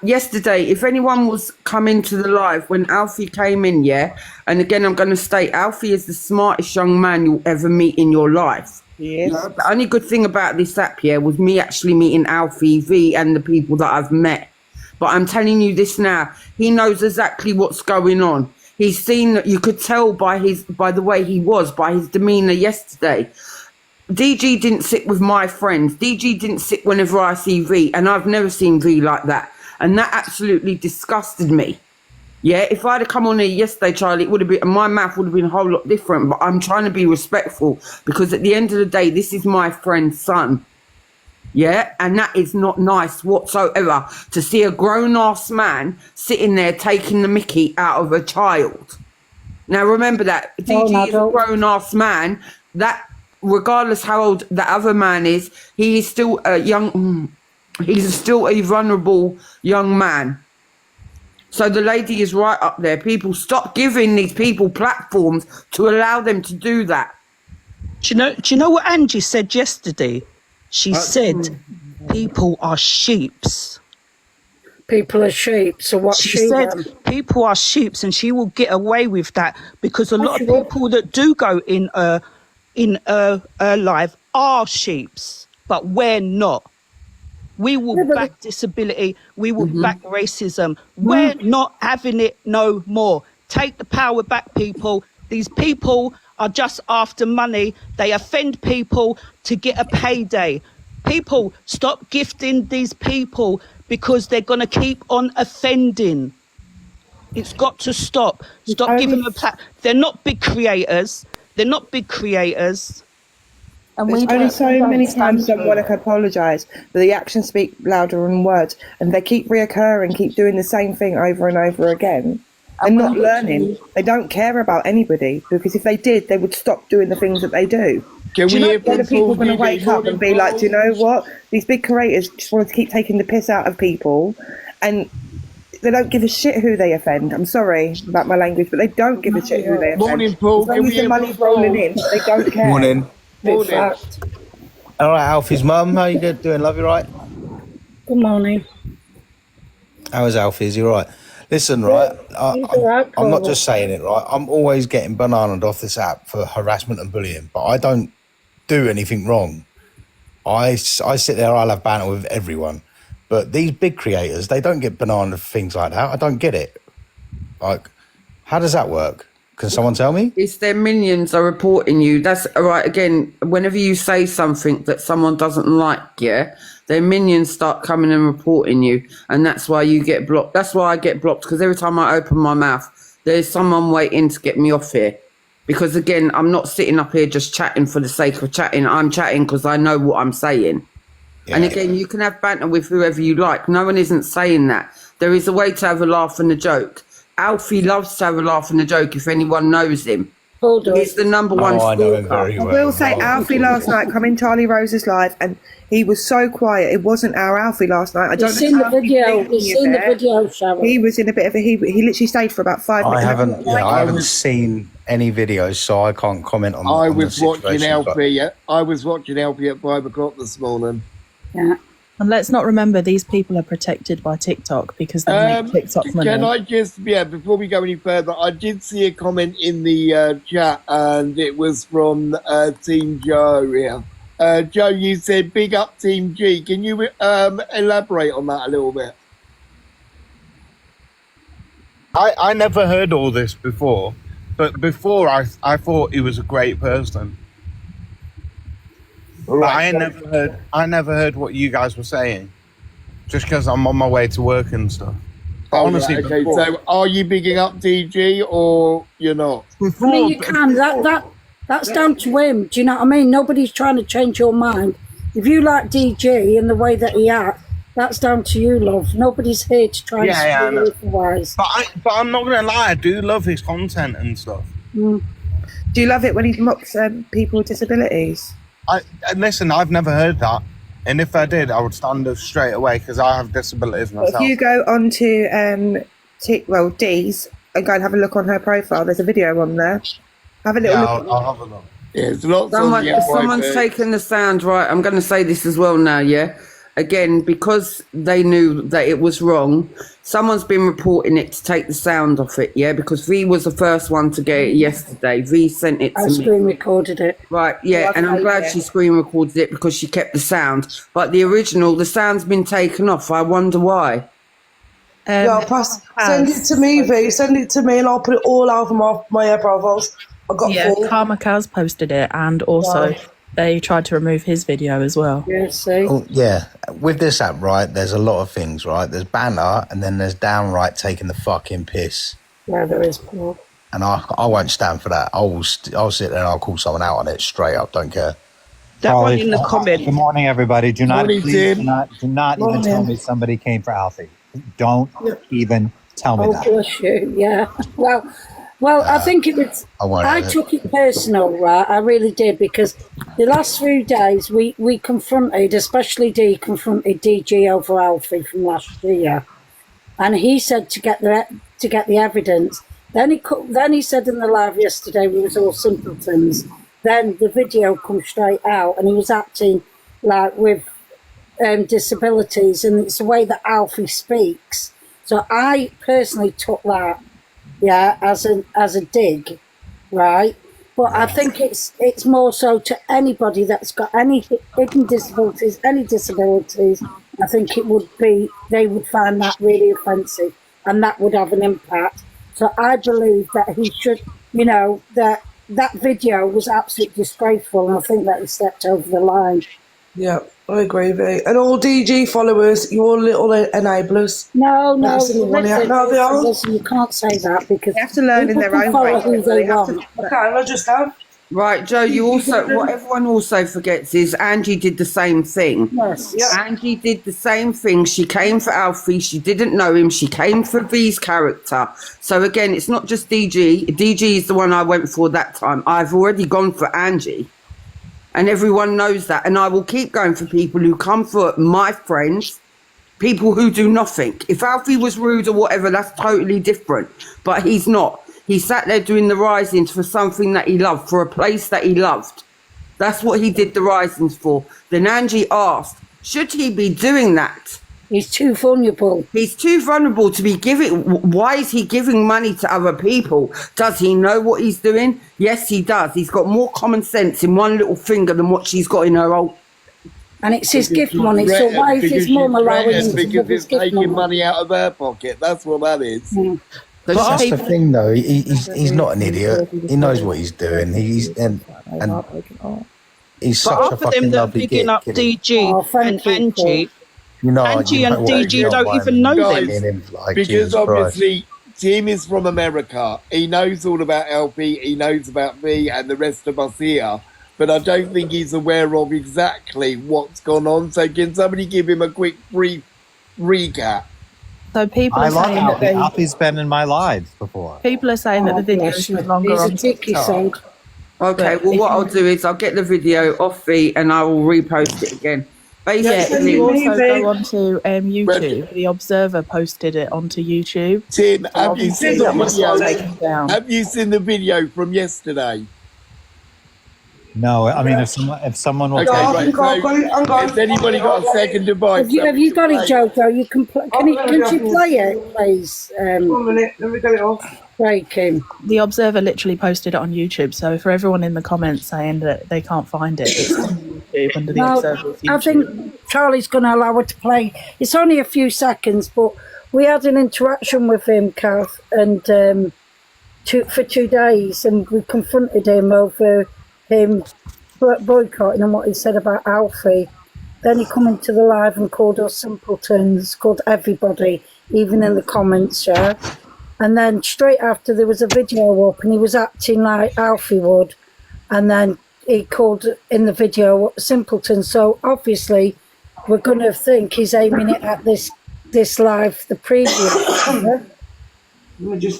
yesterday. If anyone was coming to the live when Alfie came in, yeah, and again, I'm going to state Alfie is the smartest young man you'll ever meet in your life. Yes. You know, the only good thing about this app, yeah, was me actually meeting Alfie V and the people that I've met. But I'm telling you this now, he knows exactly what's going on. He's seen, you could tell by the way he was, by his demeanour yesterday. DG didn't sit with my friends. DG didn't sit whenever I see V, and I've never seen V like that. And that absolutely disgusted me. Yeah, if I'd have come on here yesterday, Charlie, it would have been, my mouth would have been a whole lot different. But I'm trying to be respectful, because at the end of the day, this is my friend's son. Yeah, and that is not nice whatsoever, to see a grown-ass man sitting there taking the mickey out of a child. Now, remember that. DG is a grown-ass man. That, regardless how old the other man is, he is still a he's still a vulnerable young man. So the lady is right up there. People, stop giving these people platforms to allow them to do that. Do you know what Angie said yesterday? She said, people are sheeps. People are sheep, so what she said, people are sheeps, and she will get away with that, because a lot of people that do go in live are sheeps, but we're not. We will back disability. We will back racism. We're not having it no more. Take the power back, people. These people are just after money. They offend people to get a payday. People, stop gifting these people, because they're going to keep on offending. It's got to stop. Stop giving them they're not big creators. They're not big creators. And there's only so many times someone can apologise, but the actions speak louder than words, and they keep reoccurring, keep doing the same thing over and over again. They're not learning. They don't care about anybody, because if they did, they would stop doing the things that they do. Can do you know when people are going to wake up and be like, do you know what? These big creators just want to keep taking the piss out of people, and they don't give a shit who they offend. I'm sorry about my language, but they don't give a shit who they offend. Morning, Paul. As long as the money's rolling in, they don't care. Morning. It's fact. All right, Alfie's mum. How you doing? Love you, right? Good morning. How is Alfie? Is he all right? Listen, right, I'm not just saying it, right? I'm always getting bananaed off this app for harassment and bullying, but I don't do anything wrong. I sit there, I'll have banter with everyone. But these big creators, they don't get bananaed for things like that. I don't get it. Like, how does that work? Can someone tell me? It's their minions are reporting you. That's all right. Again, whenever you say something that someone doesn't like, yeah, their minions start coming and reporting you, and that's why you get blocked. That's why I get blocked, because every time I open my mouth, there's someone waiting to get me off here. Because again, I'm not sitting up here just chatting for the sake of chatting. I'm chatting because I know what I'm saying. Yeah, and again, you can have banter with whoever you like. No one isn't saying that. There is a way to have a laugh and a joke. Alfie loves to have a laugh and a joke if anyone knows him. He's the number one I know him very well. I will say, Alfie last night come in Charlie Rose's live, and he was so quiet. It wasn't our Alfie last night. I don't know. Seen the video. You've seen the video, Sharon. He was in a bit of a he literally stayed for about 5 minutes. I haven't seen any videos, so I can't comment on. I was watching Alfie. I was watching Alfie at 5 o'clock this morning. Yeah. And let's not remember, these people are protected by TikTok because they make TikTok money. Can I just, before we go any further, I did see a comment in the chat, and it was from Team Joe here. Joe, you said big up Team G. Can you elaborate on that a little bit? I never heard all this before, but before I thought he was a great person. Right. I never heard what you guys were saying, just because I'm on my way to work and stuff. Oh, honestly, right, okay. So, are you bigging up DG or you're not? I mean, you can. That's down to him. Do you know what I mean? Nobody's trying to change your mind. If you like DG and the way that he acts, that's down to you, love. Nobody's here to try and I know. otherwise. But I'm not gonna lie, I do love his content and stuff. Do you love it when he mocks people with disabilities? And listen, I've never heard that, and if I did, I would stand up straight away because I have disabilities myself. If you go onto Dee's and go and have a look on her profile, there's a video on there. Have a little look. I'll have a look. There's lots Someone's taken the sound, right? I'm going to say this as well now, yeah? Again, because they knew that it was wrong, someone's been reporting it to take the sound off it, yeah? Because V was the first one to get it yesterday. V sent it to I me. screen recorded it. Right, yeah, and I'm glad she screen recorded it because she kept the sound. But the original, the sound's been taken off. I wonder why. Send it to me, V. Send it to me and I'll put it all over my profiles. I got four. Karma Kaz posted it, and also they tried to remove his video as well. Yeah, see? Oh, yeah, with this app, right, there's a lot of things, right? There's banter, and then there's downright taking the fucking piss. Yeah, there is, Paul. And I won't stand for that. I'll sit there and I'll call someone out on it straight up, don't care. That one in the comment. Good morning, everybody. Do not, Morning, please, Tim. do not even tell me somebody came for Alfie. Don't even tell me that. Bless you, yeah. Well, I think it was. I took it personal, right? I really did, because the last few days we confronted, especially D, confronted DG over Alfie from last year, and he said to get the evidence. Then he said in the live yesterday we was all simpletons. Then the video come straight out, and he was acting like with disabilities, and it's the way that Alfie speaks. So I personally took that. Yeah, as a dig, right? But I think it's more so to anybody that's got any hidden disabilities, any disabilities. I think they would find that really offensive, and that would have an impact. So I believe that he should, that video was absolutely disgraceful, and I think that he stepped over the line. Yeah, I agree, V. And all DG followers, you're little enablers. No, listen, you can't say that, because they have to learn in their own way. I just have. Right, Joe, what everyone also forgets is Angie did the same thing. Yes. Yeah. Angie did the same thing. She came for Alfie. She didn't know him. She came for V's character. So again, it's not just DG. DG is the one I went for that time. I've already gone for Angie. And everyone knows that. And I will keep going for people who come for my friends, people who do nothing. If Alfie was rude or whatever, that's totally different. But he's not. He sat there doing the risings for something that he loved, for a place that he loved. That's what he did the risings for. Then Angie asked, should he be doing that? He's too vulnerable. He's too vulnerable to be giving. Why is he giving money to other people? Does he know what he's doing? Yes, he does. He's got more common sense in one little finger than what she's got in her old. And it's his gift money. So why is his mum allowing him to give his gift taking money out of her pocket? That's what that is. Mm. But that's the thing, though. He's not an idiot. He knows what he's doing. He's such a fucking lovely picking up DG and Angie. Angie and DG don't even know them. Because obviously Tim is from America. He knows all about LP. He knows about me and the rest of us here. But I don't think he's aware of exactly what's gone on. So can somebody give him a quick brief recap? So people are saying that Alfie's been in my lives before. People are saying that the video is no longer on TikTok. Okay, well, what I'll do is I'll get the video off V and I will repost it again. Basically, you also go onto YouTube. The Observer posted it onto YouTube. Tim, So have you seen obviously the that was video? taken down. Have you seen the video from yesterday? No, I mean, if someone will Okay, right, so has anybody got a second device? Have you got it, Jojo? You can can she play it, please? 1 minute, let me get it off. Breaking. The Observer literally posted it on YouTube. So for everyone in the comments saying that they can't find it, it's on YouTube under the Observer's YouTube. I think Charlie's going to allow her to play. It's only a few seconds, but we had an interaction with him, Kath, and for 2 days, and we confronted him over him boycotting and what he said about Alfie. Then he come into the live and called us simpletons, called everybody, even in the comments, yeah. And then straight after there was a video up and he was acting like Alfie would. and then he called in the video simpleton. So obviously, we're going to think he's aiming it at this live, the previous.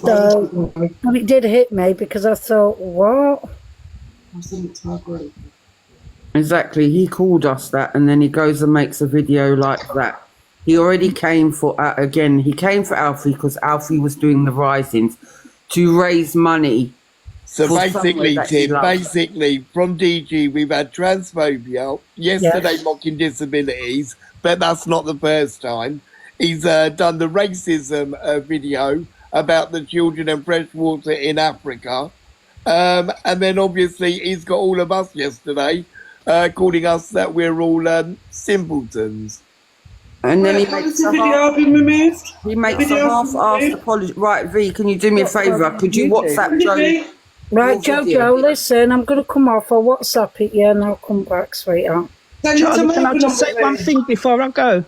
So, and it did hit me because I thought, what? Exactly. He called us that, and then he goes and makes a video like that. He already came for, again, he came for Alfie because Alfie was doing the risings to raise money. So basically, Tim, basically, from DG, we've had transphobia, yesterday mocking disabilities, but that's not the first time. He's done the racism video about the children and fresh water in Africa. And then obviously he's got all of us yesterday calling us that we're all simpletons. And then he makes a half-assed apology. Right, V, can you do me a favour? Could you WhatsApp Joe? Right, Jojo, listen, I'm going to come off. I'll WhatsApp it, and I'll come back, sweetheart. Charlie, can I just say one thing before I go?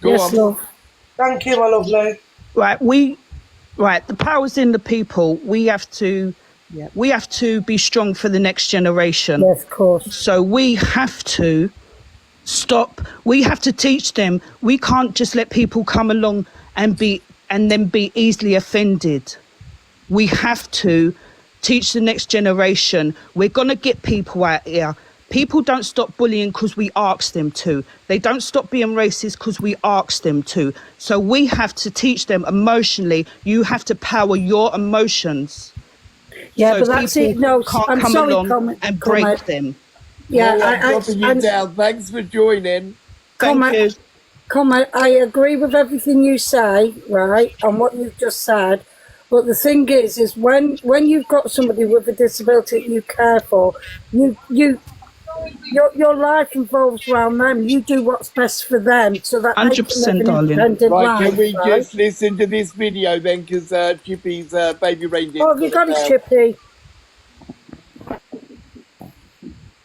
Yes, love. Thank you, my lovely. Right, the power's in the people. We have to be strong for the next generation. Yes, of course. So we have to stop. We have to teach them. We can't just let people come along and then be easily offended. We have to teach the next generation. We're going to get people out here. People don't stop bullying because we ask them to. They don't stop being racist because we ask them to. So we have to teach them emotionally. You have to power your emotions. Yeah, so but that's it. No, can't I'm come sorry, along and break them. Yeah, down. Thanks for joining. I agree with everything you say, right, and what you've just said. But the thing is when you've got somebody with a disability that you care for, your life involves around them. You do what's best for them, so that 100%, darling. Right, can we just listen to this video then? Because Chippy's baby reindeer. Oh, have you got it, Chippy?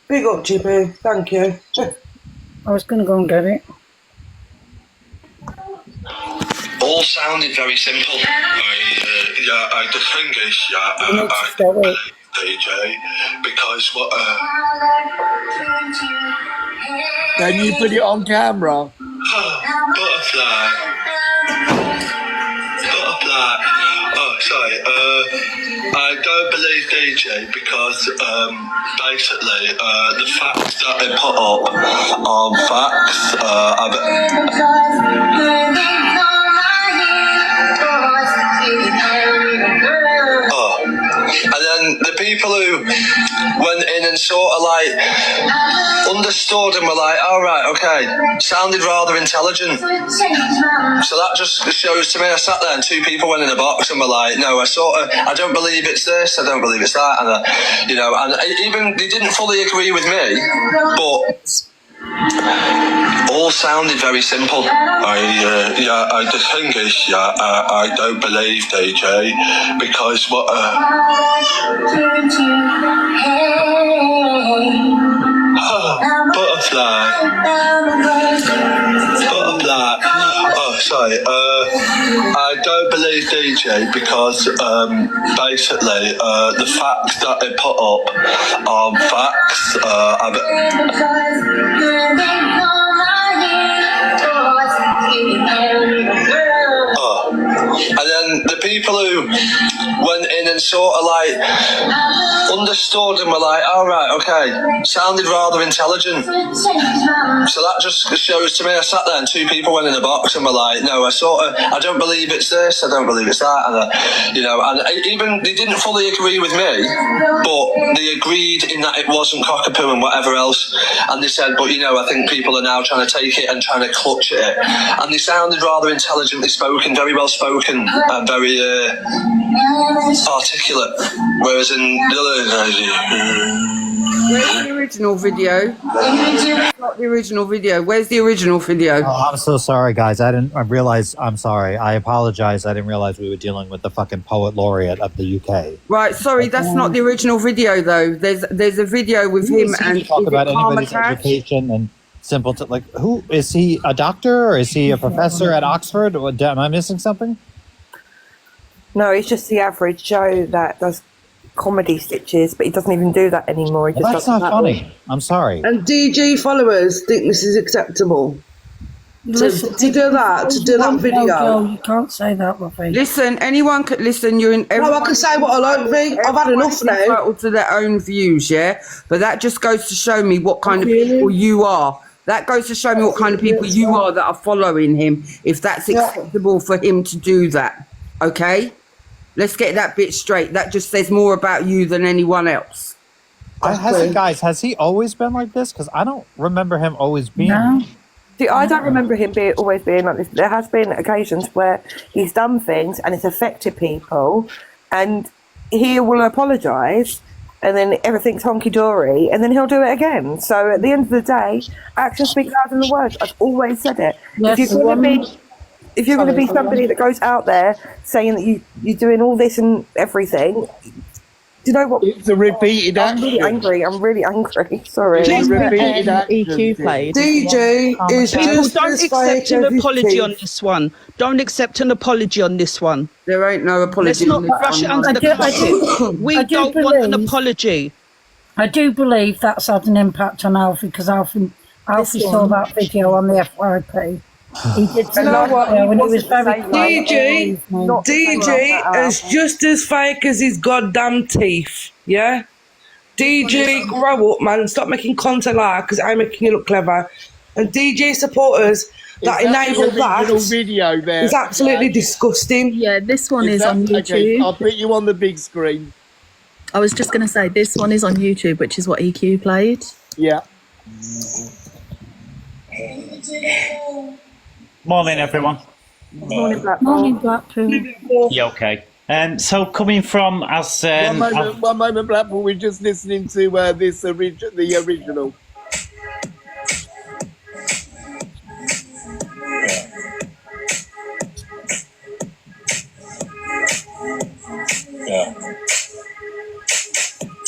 Big up, Chippy. Thank you. I was going to go and get it. All sounded very simple. The thing is, I DJ, because what? Can you put it on camera? Butterfly. Oh, sorry. I don't believe DJ because basically the facts that they put up are facts. And then the people who went in and sort of like understood and were like, all right, okay, sounded rather intelligent. So that just shows to me, I sat there and two people went in a box and were like, no, I don't believe it's this, I don't believe it's that. And, and even they didn't fully agree with me, but all sounded very simple. The thing is, I don't believe DJ because what? Butterfly. Oh, sorry. I don't believe DJ because basically the facts that they put up are facts. And then the people who went in and sort of like understood and were like, all right, okay, sounded rather intelligent. So that just shows to me, I sat there and two people went in a box and were like, no, I don't believe it's this, I don't believe it's that. And, and even they didn't fully agree with me, but they agreed in that it wasn't cockapoo and whatever else. And they said, but I think people are now trying to take it and trying to clutch at it. And they sounded rather intelligently spoken, very well spoken, and very articulate. Whereas in the other... Where's the original video? Not the original video. Where's the original video? Oh, I'm so sorry, guys. I'm sorry. I apologize. I didn't realize we were dealing with the fucking poet laureate of the UK. Right, sorry, that's not the original video though. There's a video with him and talk about anybody's education and simple to like who is he, a doctor or is he a professor at Oxford? Am I missing something? No, it's just the average Joe that does comedy stitches, but he doesn't even do that anymore. He Well, just that's does not funny. I'm sorry. And DG followers think this is acceptable. Listen, to do that video. No, you can't say that, Lovey. Listen, anyone could listen. You're in. No, I can say what I like, V. I've had enough now. Entitled to their own views, yeah. But that just goes to show me what kind of people you are. That goes to show me what kind of people you are that are following him. If that's acceptable for him to do that, okay? Let's get that bit straight. That just says more about you than anyone else. Has he always been like this? Because I don't remember him always being. No. See, I don't remember him always being like this. There has been occasions where he's done things and it's affected people, and he will apologise, and then everything's honky-dory, and then he'll do it again. So at the end of the day, actions speak louder than the words. I've always said it. Yes, if you're going to be somebody that goes out there saying that you're doing all this and everything, do you know what? It's a repeated I'm really angry. I'm really angry. Sorry. Please repeated EQ played. DJ is People just don't as accept fake an as his apology teeth. on this one. Don't accept an apology on this one. There ain't no apology. Let's not on this brush it one. under the carpet. We I do don't want an believe- apology. I do believe that's had an impact on Alfie, because Alfie saw that video on the FYP. He did You know what? when he was very DG is just as fake as his goddamn teeth. Yeah? DG, grow up, man. Stop making content like that because I'm making you look clever. And DJ supporters that Is that enable the that original video there? is absolutely disgusting. Yeah, this one is that- on YouTube. Okay, I'll put you on the big screen. I was just going to say this one is on YouTube, which is what EQ played. Yeah. Morning, everyone. Morning, Blackpool. Morning, Blackpool. You okay? So coming from as One moment, Blackpool. We're just listening to the original.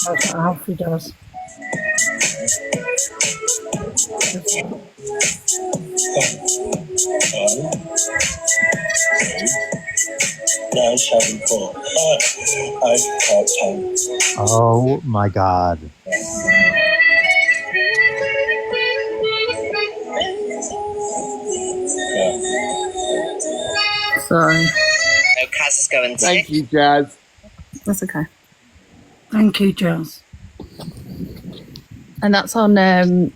That's what Alfie does. Oh my God. Sorry. So Kaz is going Thank you, Jazz. That's okay. Thank you, Jazz. And that's on the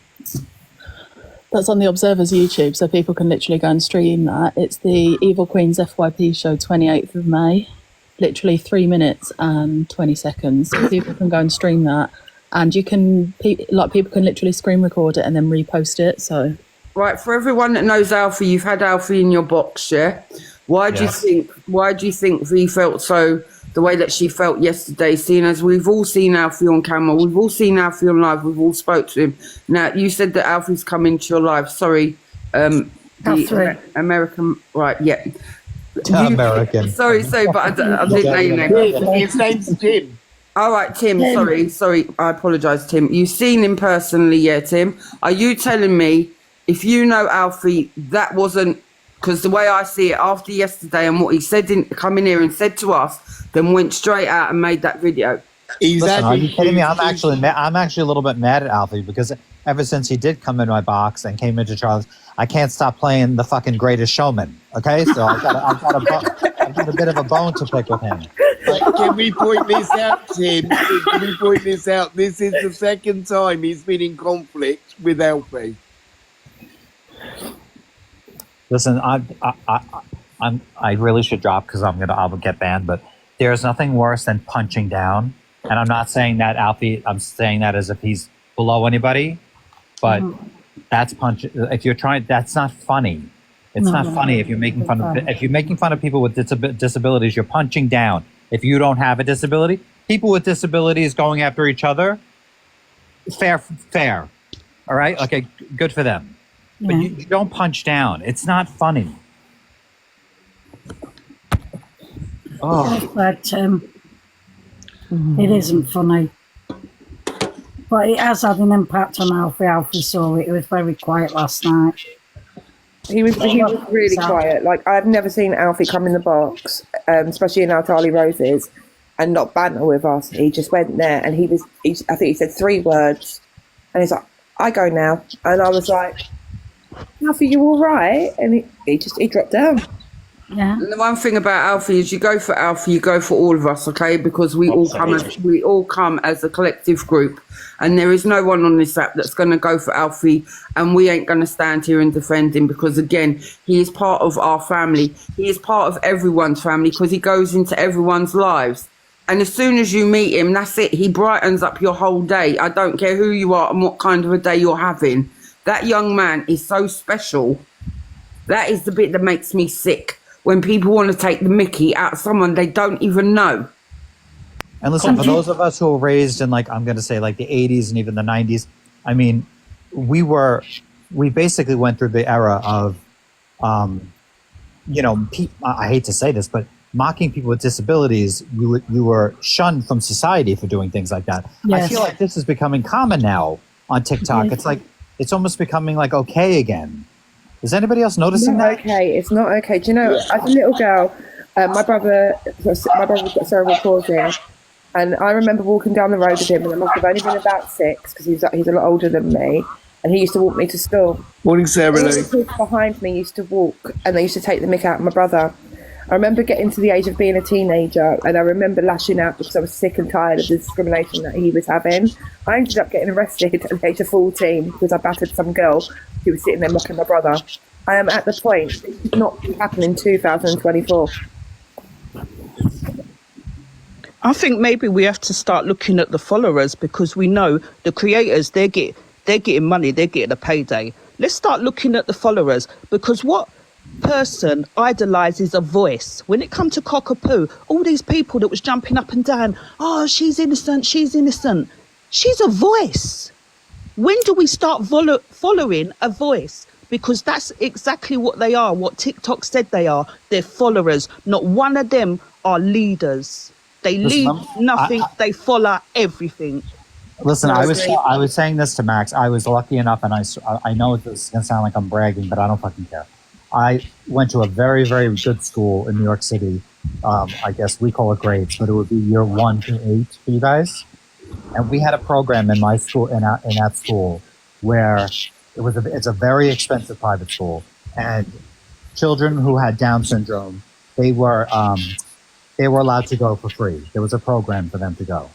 Observer's YouTube, so people can literally go and stream that. It's the Evil Queens FYP show, 28th of May. Literally 3 minutes and 20 seconds. So people can go and stream that, and you can people can literally screen record it and then repost it. So Right, for everyone that knows Alfie, you've had Alfie in your box, yeah? Why do you think V felt so the way that she felt yesterday, seeing as we've all seen Alfie on camera, we've all seen Alfie on live, we've all spoke to him. Now, you said that Alfie's come into your live. Sorry, That's right. American, right, yeah. American. Sorry, but I didn't know your name. His name's Tim. All right, Tim, sorry, I apologise, Tim. You've seen him personally, yeah, Tim? Are you telling me, if you know Alfie, that wasn't, because the way I see it, after yesterday and what he said, come in here and said to us, then went straight out and made that video? Listen, are you kidding me? I'm actually a little bit mad at Alfie, because ever since he did come in my box and came into Charlie's, I can't stop playing the fucking Greatest Showman. Okay, so I've got a bit of a bone to pick with him. Can we point this out, Tim? Can we point this out? This is the second time he's been in conflict with Alfie. Listen, I really should drop because I'll get banned. But there's nothing worse than punching down. And I'm not saying that Alfie. I'm saying that as if he's below anybody. But that's punch. If you're trying, that's not funny. It's not funny if you're making fun of people with disabilities. You're punching down. If you don't have a disability, people with disabilities going after each other. Fair. All right. Okay. Good for them. But you don't punch down. It's not funny. Oh, but it isn't funny. But it has had an impact on Alfie. Alfie saw it. He was very quiet last night. He was really quiet. Like, I've never seen Alfie come in the box, especially in our Charlie Roses, and not banter with us. He just went there, and I think he said 3 words, and he's like, "I go now," and I was like, "Alfie, you all right?" And he dropped down. Yeah. And the one thing about Alfie is you go for Alfie, you go for all of us, okay? Because we all come as a collective group, and there is no one on this app that's going to go for Alfie, and we ain't going to stand here and defend him because, again, he is part of our family. He is part of everyone's family because he goes into everyone's lives. And as soon as you meet him, that's it. He brightens up your whole day. I don't care who you are and what kind of a day you're having. That young man is so special. That is the bit that makes me sick. When people want to take the mickey out of someone they don't even know. And listen, for those of us who were raised in, like, I'm going to say like the 80s and even the 90s, I mean, we basically went through the era of, I hate to say this, but mocking people with disabilities, you were shunned from society for doing things like that. Yes. I feel like this is becoming common now on TikTok. Yes. It's like, it's almost becoming like okay again. Is anybody else noticing that? Okay, it's not okay. Do you know, as a little girl, my brother got cerebral palsy, and I remember walking down the road with him, and I must have only been about 6 because he's a lot older than me, and he used to walk me to school. Morning, Sarah. All the kids behind me used to walk, and they used to take the mick out of my brother. I remember getting to the age of being a teenager, and I remember lashing out because I was sick and tired of the discrimination that he was having. I ended up getting arrested at the age of 14 because I battered some girl who was sitting there mocking my brother. I am at the point, it did not happen in 2024. I think maybe we have to start looking at the followers, because we know the creators, they're getting money, they're getting a payday. Let's start looking at the followers, because what person idolizes a voice? When it comes to Cockapoo, all these people that was jumping up and down, oh, she's innocent, she's innocent. She's a voice. When do we start following a voice? Because that's exactly what they are, what TikTok said they are. They're followers. Not one of them are leaders. They lead nothing, they follow everything. Listen, I was saying this to Max. I was lucky enough, and I know this is going to sound like I'm bragging, but I don't fucking care. I went to a very, very good school in New York City. I guess we call it grades, but it would be year 1 to 8 for you guys. And we had a program in my school, in that school, where it's a very expensive private school, and children who had Down syndrome, they were allowed to go for free. There was a program for them to go.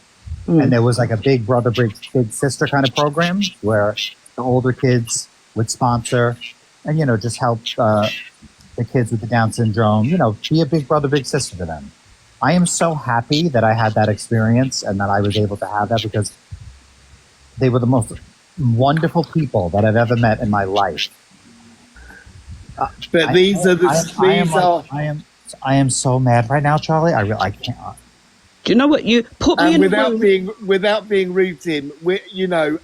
And there was like a big brother, big sister kind of program where the older kids would sponsor and, just help the kids with the Down syndrome, be a big brother, big sister to them. I am so happy that I had that experience and that I was able to have that, because they were the most wonderful people that I've ever met in my life. But I am so mad right now, Charlie. I can't. Do you know what? You put me in without being rude, Tim.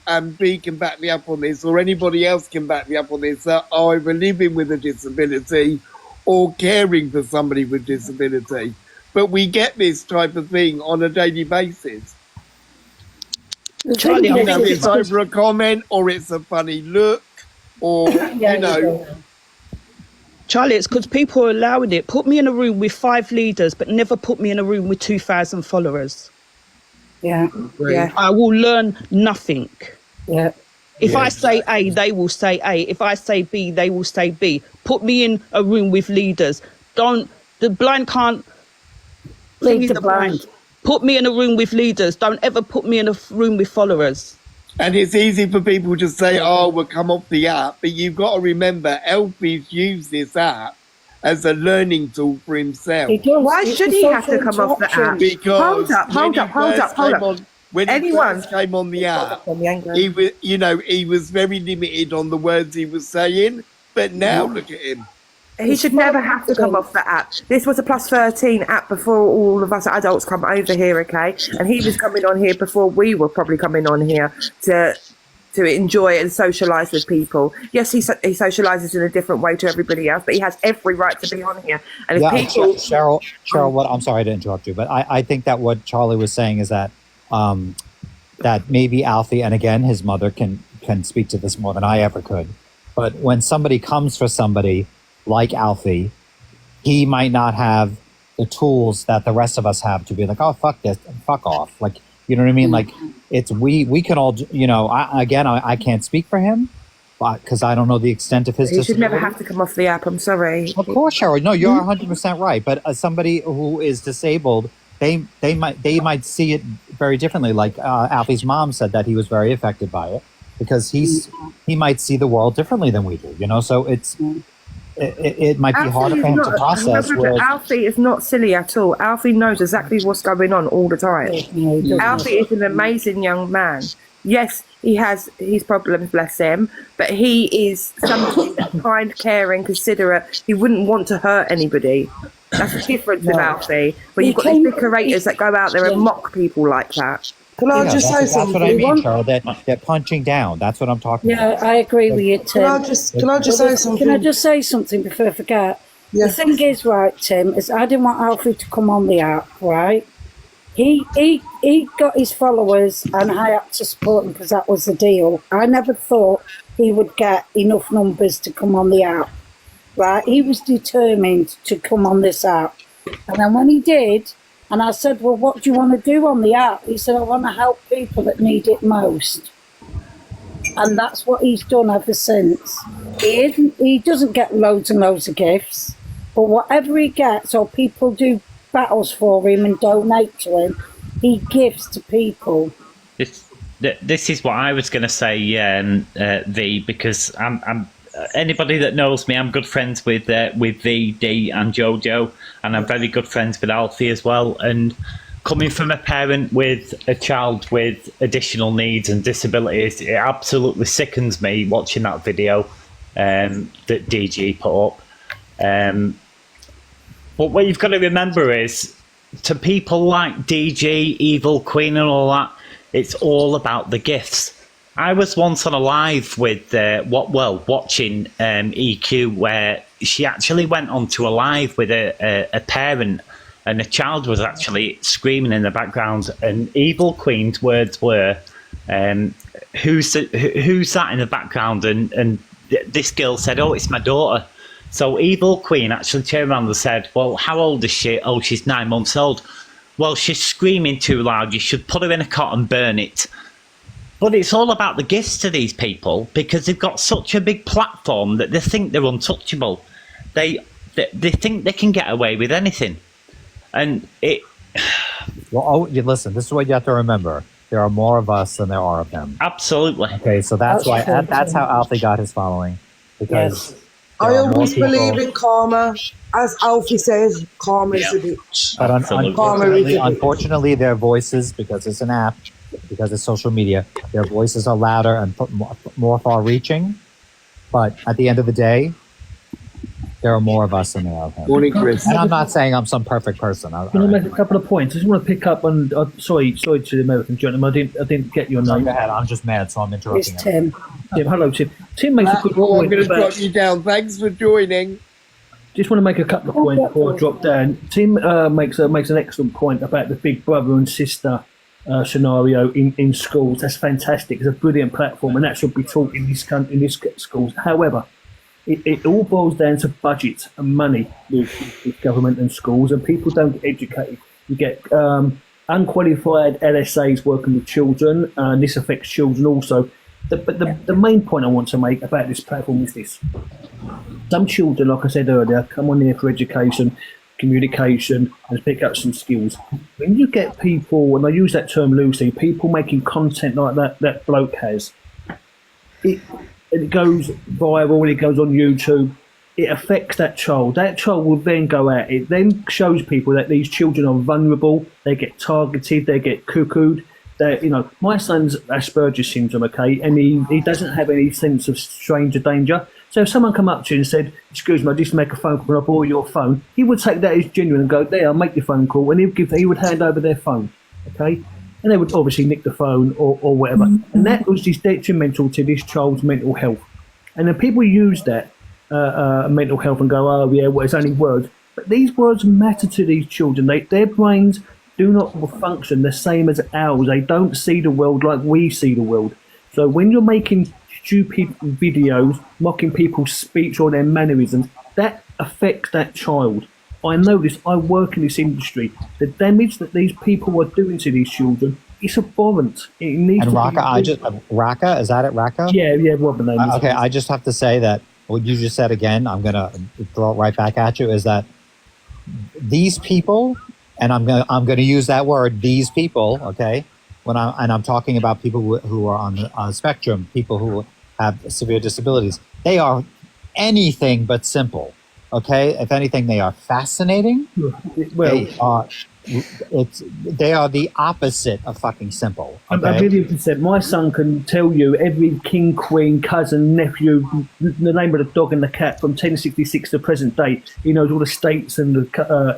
And B can back me up on this, or anybody else can back me up on this. That either living with a disability or caring for somebody with disability. But we get this type of thing on a daily basis. Charlie, it's either a comment or it's a funny look, or Charlie, it's because people are allowing it. Put me in a room with 5 leaders, but never put me in a room with 2,000 followers. Yeah. I will learn nothing. Yeah. If I say A, they will say A. If I say B, they will say B. Put me in a room with leaders. The blind can't lead the blind. Put me in a room with leaders. Don't ever put me in a room with followers. And it's easy for people to say, oh, we'll come off the app. But you've got to remember, Alfie's used this app as a learning tool for himself. Why should he have to come off the app? Because hold up. When he first came on the app, he was very limited on the words he was saying. But now look at him. He should never have to come off the app. This was a +13 app before all of us adults come over here, okay? And he was coming on here before we were probably coming on here to enjoy and socialise with people. Yes, he socialises in a different way to everybody else, but he has every right to be on here. And if people... Cheryl, I'm sorry to interrupt you, but I think that what Charlie was saying is that that maybe Alfie, and again, his mother can speak to this more than I ever could, but when somebody comes for somebody like Alfie, he might not have the tools that the rest of us have to be like, oh, fuck this, fuck off. Like, you know what I mean? Like, it's, we can all, you know, I can't speak for him, because I don't know the extent of his He should never disability. have to come off the app. I'm sorry. Of course, Cheryl. No, you're 100% right. But as somebody who is disabled, they might see it very differently. Like Alfie's mom said that he was very affected by it because he might see the world differently than we do. You know, so it might be harder for him to process. Whereas, Alfie is not silly at all. Alfie knows exactly what's going on all the time. Alfie is an amazing young man. Yes, he has his problems, bless him, but he is somebody that's kind, caring, considerate. He wouldn't want to hurt anybody. That's the difference with Alfie. When you've got these big curators that go out there and mock people like that. Can I just say that's something? what I mean, Cheryl. They're punching down. That's what I'm talking about. Yeah, I agree with you, Tim. Can I just say something? Can I just say something before I forget? Yeah. The thing is, right, Tim, is I didn't want Alfie to come on the app, right? He got his followers and I had to support him because that was the deal. I never thought he would get enough numbers to come on the app, right? He was determined to come on this app. And then when he did, and I said, well, what do you want to do on the app? He said, I want to help people that need it most. And that's what he's done ever since. He doesn't get loads and loads of gifts, but whatever he gets, or people do battles for him and donate to him, he gives to people. This is what I was going to say, V, because I'm anybody that knows me, I'm good friends with V, D, and Jojo, and I'm very good friends with Alfie as well. And coming from a parent with a child with additional needs and disabilities, it absolutely sickens me watching that video that DG put up. But what you've got to remember is, to people like DG, Evil Queen and all that, it's all about the gifts. I was once on a live with, watching EQ, where she actually went onto a live with a parent, and the child was actually screaming in the background, and Evil Queen's words were, who's that in the background? And this girl said, oh, it's my daughter. So Evil Queen actually turned around and said, well, how old is she? Oh, she's 9 months old. Well, she's screaming too loud. You should put her in a cot and burn it. But it's all about the gifts to these people, because they've got such a big platform that they think they're untouchable. They think they can get away with anything. And it... Well, listen, this is what you have to remember. There are more of us than there are of them. Absolutely. Okay, so that's why that's how Alfie got his following. Because I always believe in karma. As Alfie says, karma is a bitch. But unfortunately, their voices, because it's an app, because it's social media, their voices are louder and more far-reaching. But at the end of the day, there are more of us than there are of him. Morning, Chris. And I'm not saying I'm some perfect person. I'm going to make a couple of points. I just want to pick up on. Sorry to the American gentleman. I didn't get your name. Go ahead. I'm just mad, so I'm interrupting. It's Tim. Tim, hello, Tim. Tim makes a good Well, I'm point. going to drop you down. Thanks for joining. Just want to make a couple of points before I drop down. Tim makes an excellent point about the big brother and sister scenario in schools. That's fantastic. It's a brilliant platform, and that should be taught in this schools. However, it all boils down to budget and money with government and schools, and people don't get educated. You get unqualified LSAs working with children, and this affects children also. But the main point I want to make about this platform is this. Some children, like I said earlier, come on here for education, communication, and pick up some skills. When you get people, and I use that term loosely, people making content like that bloke has, it goes viral, it goes on YouTube, it affects that child. That child will then go out. It then shows people that these children are vulnerable, they get targeted, they get cuckooed. My son's Asperger's syndrome, okay, and he doesn't have any sense of stranger danger. So if someone come up to you and said, excuse me, I just make a phone call and I borrow your phone, he would take that as genuine and go, there, I'll make your phone call, and he would hand over their phone, okay? And they would obviously nick the phone or whatever. And that was just detrimental to this child's mental health. And then people use that mental health and go, oh yeah, well, it's only words. But these words matter to these children. Their brains do not function the same as ours. They don't see the world like we see the world. So when you're making stupid videos, mocking people's speech or their mannerisms, that affects that child. I know this. I work in this industry. The damage that these people are doing to these children is abhorrent. It needs And to Raka, Raka, is that it, Raka? Yeah, what the name is. Okay, I just have to say that what you just said again, I'm gonna throw it right back at you, is that these people, and I'm gonna use that word, these people, okay, I'm talking about people who are on the spectrum, people who have severe disabilities. They are anything but simple. Okay, if anything, they are fascinating. Well, they are the opposite of fucking simple. Okay? A million percent. My son can tell you every king, queen, cousin, nephew, the name of the dog and the cat from 1066 to present day. He knows all the states and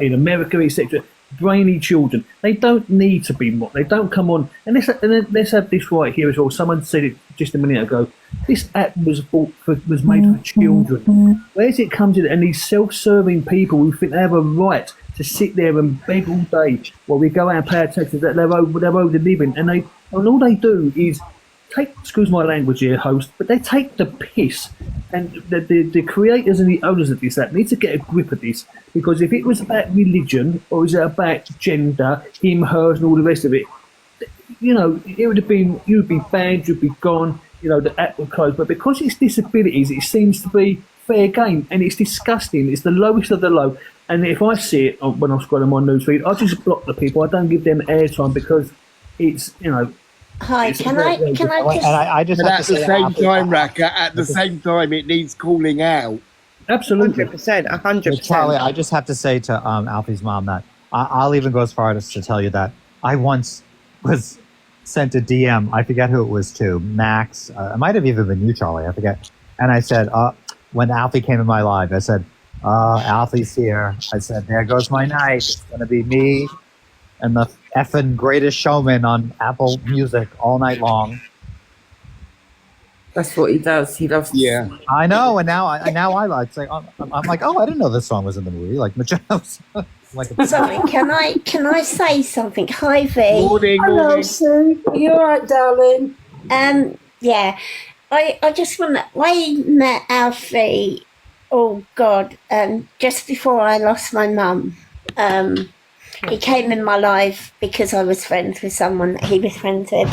in America, etc. Brainy children. They don't need to be mocked. They don't come on. And let's have this right here as well. Someone said it just a minute ago. This app was made for children. Where's it come to? And these self-serving people who think they have a right to sit there and beg all day while we go out and pay our taxes that they're owed the living, and all they do is take, excuse my language here, host, but they take the piss. And the creators and the owners of this app need to get a grip of this, because if it was about religion or is it about gender, him, hers, and all the rest of it, you know, it would have been, you'd be banned, you'd be gone, you know, the app would close. But because it's disabilities, it seems to be fair game, and it's disgusting. It's the lowest of the low. And if I see it when I'm scrolling my newsfeed, I just block the people. I don't give them airtime because it's, you know. Hi, can I just? And I just but have at to the say same time, Raka, at the same time, it needs calling out. Absolutely. 100%, 100%. Charlie, I just have to say to Alfie's mom that I'll even go as far as to tell you that I once was sent a DM. I forget who it was to, Max. It might have even been you, Charlie. I forget. And I said, when Alfie came in my live, I said, Alfie's here. I said, there goes my night. It's going to be me and the effing Greatest Showman on Apple Music all night long. That's what he does. He loves. Yeah, I know. And now I like say, I'm like, oh, I didn't know this song was in the movie. Like, like Sorry, can I say something? Hi, V. Hello, Sue. You all right, darling? Yeah. I just want to. I met Alfie. Oh God! Just before I lost my mum, he came in my life because I was friends with someone that he was friends with.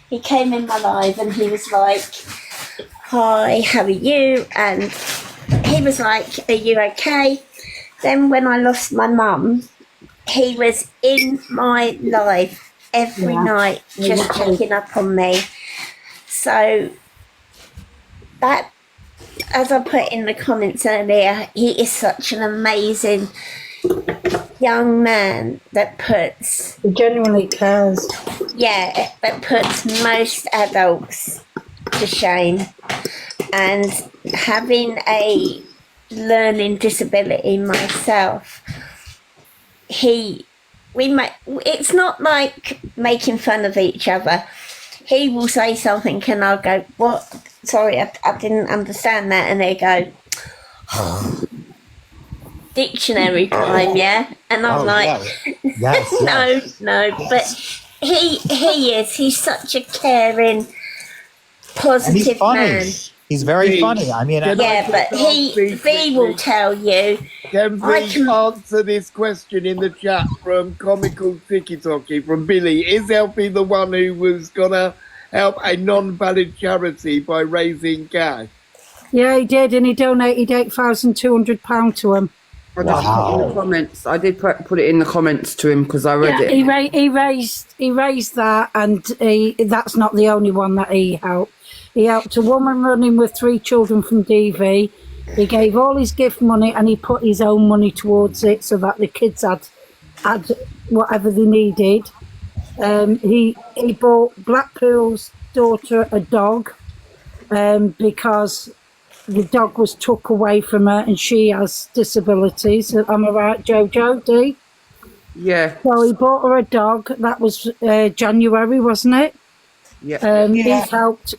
He came in my life and he was like, "Hi, how are you?" And he was like, "Are you okay?" Then when I lost my mum, he was in my life every night, just checking up on me. So that, as I put in the comments earlier, he is such an amazing young man that puts... He genuinely cares. Yeah, that puts most adults to shame. And having a learning disability myself, it's not like making fun of each other. He will say something and I'll go, what? Sorry, I didn't understand that. And they go, dictionary time, yeah? And I'm yes. No, but he's such a caring, positive man. He's very funny. I mean, yeah, but V will tell you. Can V answer this question in the chat from Comical Tiki Toki from Billy? Is Alfie the one who was gonna help a non-valid charity by raising cash? Yeah, he did, and he donated £8,200 to him. I just put it in the comments. I did put it in the comments to him because I read it. He raised that, and that's not the only one that he helped. He helped a woman running with 3 children from DV. He gave all his gift money and he put his own money towards it so that the kids had whatever they needed. He bought Blackpool's daughter a dog because the dog was took away from her and she has disabilities. Am I right, Jojo D? Yeah. So he bought her a dog. That was January, wasn't it? Yeah.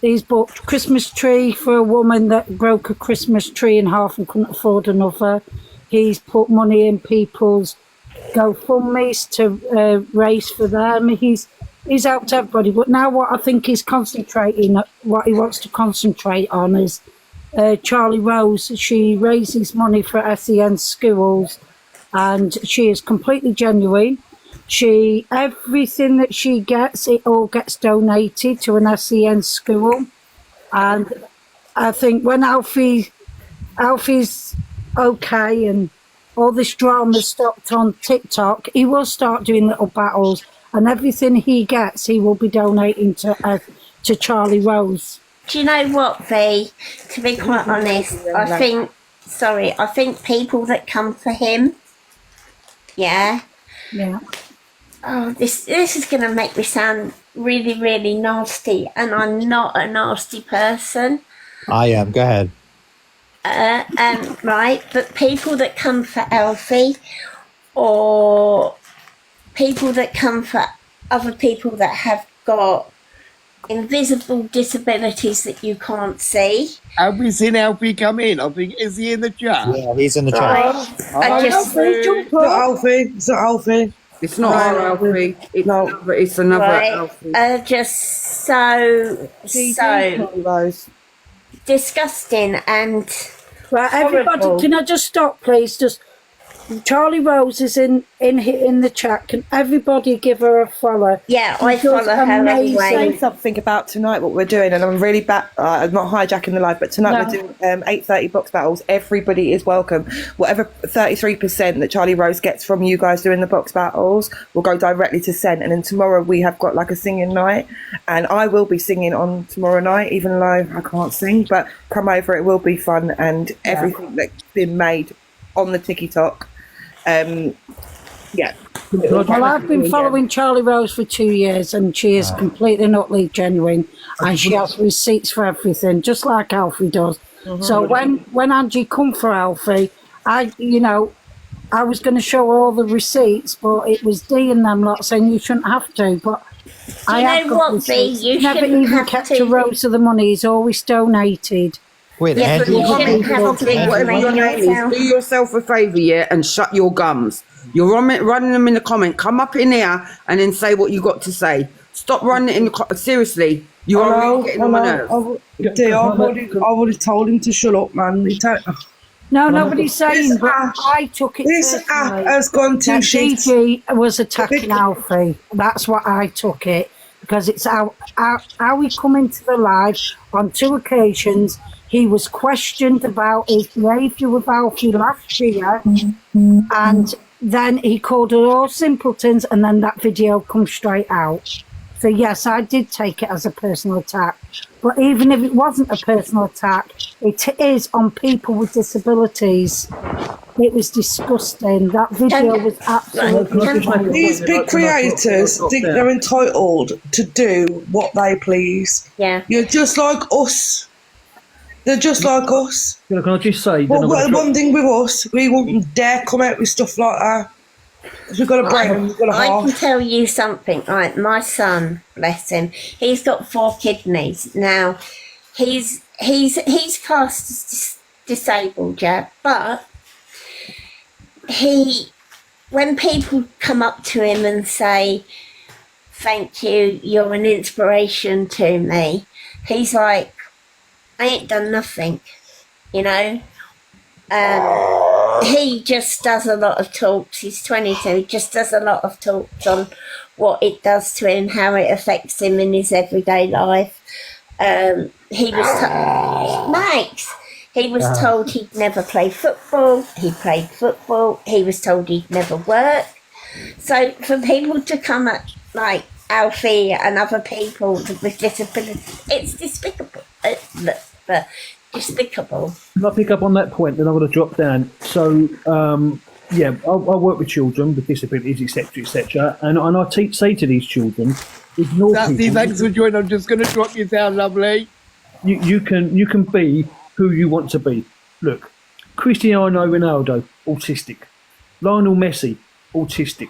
He's bought a Christmas tree for a woman that broke a Christmas tree in half and couldn't afford another. He's put money in people's GoFundMes to raise for them. He's helped everybody. But now what I think he's concentrating, what he wants to concentrate on is Charlie Rose. She raises money for SEN schools and she is completely genuine. Everything that she gets, it all gets donated to an SEN school. And I think when Alfie's okay and all this drama stopped on TikTok, he will start doing little battles, and everything he gets, he will be donating to Charlie Rose. Do you know what, V? To be quite honest, I think people that come for him, yeah. Oh, this is going to make me sound really, really nasty, and I'm not a nasty person. I am. Go ahead. Right, but people that come for Alfie, or people that come for other people that have got invisible disabilities that you can't see. Have we seen Alfie come in? I think, is he in the chat? Yeah, he's in the Right. chat. It's not Alfie. It's not our Alfie. It's another Alfie. Just so disgusting and right. Everybody, horrible. can I just stop, please? Just Charlie Rose is in the chat. Can everybody give her a follow? Yeah, She I does follow her amazing- anyway. Say something about tonight, what we're doing, and I'm really I'm not hijacking the live, but tonight No. we're doing 8:30 box battles. Everybody is welcome. Whatever 33% that Charlie Rose gets from you guys doing the box battles will go directly to Sen. And then tomorrow we have got like a singing night, and I will be singing on tomorrow night, even though I can't sing. But come over, it will be fun, and everything that's been made on the TikTok. Yeah. Well, I've been following Charlie Rose for 2 years, and she is completely and utterly genuine, and she has receipts for everything, just like Alfie does. So when Angie come for Alfie, I was going to show her all the receipts, but it was Dee and them lot saying you shouldn't have to. But I have got receipts. You Never shouldn't even have kept to. a rose of the money. He's always donated. Wait, Yeah, but Angie. you shouldn't have to Whatever your name is, do yourself a favour, yeah, and shut your gums. You're running them in the comment. Come up in here and then say what you got to say. Stop running it in the seriously. You are really getting on my nerves. I've already told him to shut up, man. No, nobody's saying, but I took it This personally. app has gone too that shit. DG was attacking Alfie. That's what I took it, because it's how he come into the live on 2 occasions. He was questioned about his behaviour with Alfie last year, and then he called her all simpletons, and then that video comes straight out. So yes, I did take it as a personal attack. But even if it wasn't a personal attack, it is on people with disabilities. It was disgusting. That video was absolutely... These big creators think they're entitled to do what they please. Yeah. You're just like us. They're just like us. Can I just say? Well, one thing with us, we wouldn't dare come out with stuff like that. We've got a brain and we've got a I can heart. tell you something, right? My son, bless him, he's got 4 kidneys. Now, he's classed as disabled, yeah, but when people come up to him and say, "Thank you, you're an inspiration to me," he's like, "I ain't done nothing," you know. He just does a lot of talks. He's 22. Just does a lot of talks on what it does to him, how it affects him in his everyday life. He was Max. He was told he'd never play football. He played football. He was told he'd never work. So for people to come at like Alfie and other people with disabilities, it's despicable. Despicable. If I pick up on that point, then I'm going to drop down. So, I work with children with disabilities, etc., and I say to these children, ignore Sassy, people. thanks for joining. I'm just going to drop you down, lovely. You can be who you want to be. Look, Cristiano Ronaldo, autistic. Lionel Messi, autistic.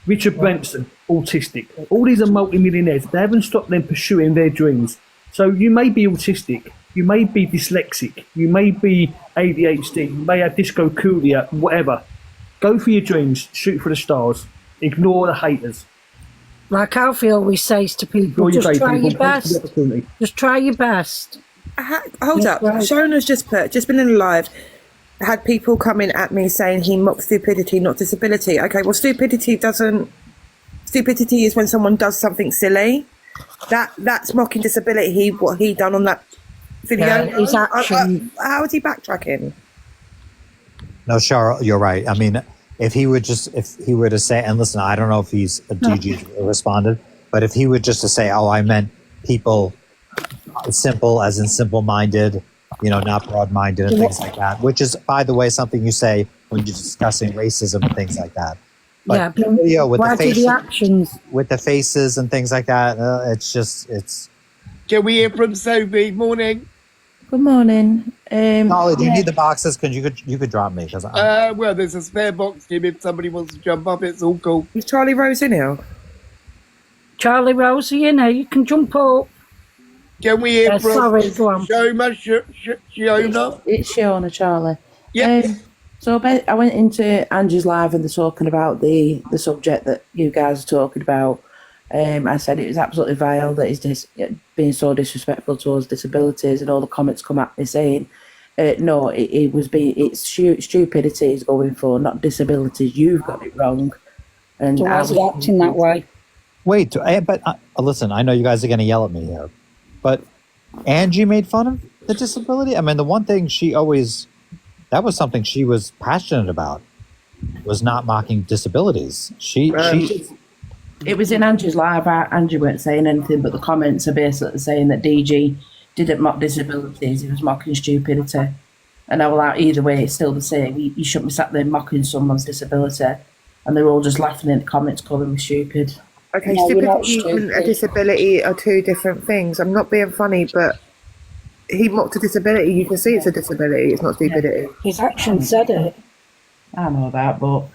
Richard Branson, autistic. All these are multi-millionaires. They haven't stopped them pursuing their dreams. So you may be autistic, you may be dyslexic, you may be ADHD, you may have dyscalculia, whatever. Go for your dreams, shoot for the stars, ignore the haters. Like Alfie always says to people, just try your best. Just try your best. Hold up. Shona's just been in live. had people coming at me saying he mocked stupidity, not disability. Okay, well, stupidity is when someone does something silly. That's mocking disability. What he done on that video. Yeah, his action. How is he backtracking? No, Cheryl, you're right. I mean, if he were to say, and listen, I don't know if he's a DG responded, but if he would just to say, oh, I meant people simple as in simple-minded, not broad-minded and things like that, which is, by the way, something you say when you're discussing racism and things like that. But but with why the faces, the actions? with the faces and things like that, it's. Can we hear from Sophie? Morning. Good morning. Ollie, do you need the boxes? Because you could drop me. Because well, there's a spare box, Tim. If somebody wants to jump up, it's all cool. Is Charlie Rose in here? Charlie Rose, you can jump up. Can we hear from sorry, go on. Shiona? It's Shiona, Charlie. Yeah. So I went into Angie's live and they're talking about the subject that you guys are talking about. I said it was absolutely vile that he's being so disrespectful towards disabilities, and all the comments come at me saying, no, it's stupidity he's going for, not disabilities. You've got it wrong. And So why is he acting that way? Wait, but listen, I know you guys are going to yell at me here, but Angie made fun of the disability. I mean, the one thing that was something she was passionate about, was not mocking disabilities. It was in Angie's live. Angie weren't saying anything, but the comments are basically saying that DG didn't mock disabilities, he was mocking stupidity. And I will out either way, it's still the same. You shouldn't be sat there mocking someone's disability. And they're all just laughing in the comments, calling me stupid. Okay, No, stupidity and a disability are two different things. I'm not being funny, but he mocked a disability. You can see it's a disability. It's not stupidity. His action said it. I know that, but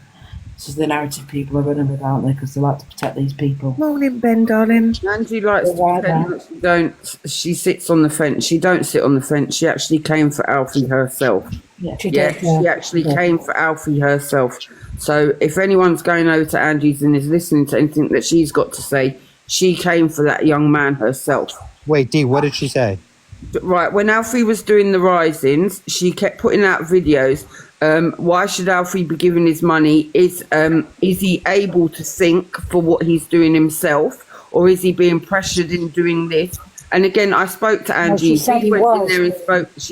this is the narrative people are running with, aren't they? Because they like to protect these people. Morning, Ben, darling. Angie likes to pretend that she sits on the fence. She don't sit on the fence. She actually came for Alfie herself. Yeah, she actually came for Alfie herself. So if anyone's going over to Angie's and is listening to anything that she's got to say, she came for that young man herself. Wait, Dee, what did she say? Right, when Alfie was doing the risings, she kept putting out videos. Why should Alfie be giving his money? Is he able to think for what he's doing himself, or is he being pressured in doing this? And again, I spoke to Angie. she said he went was. in there and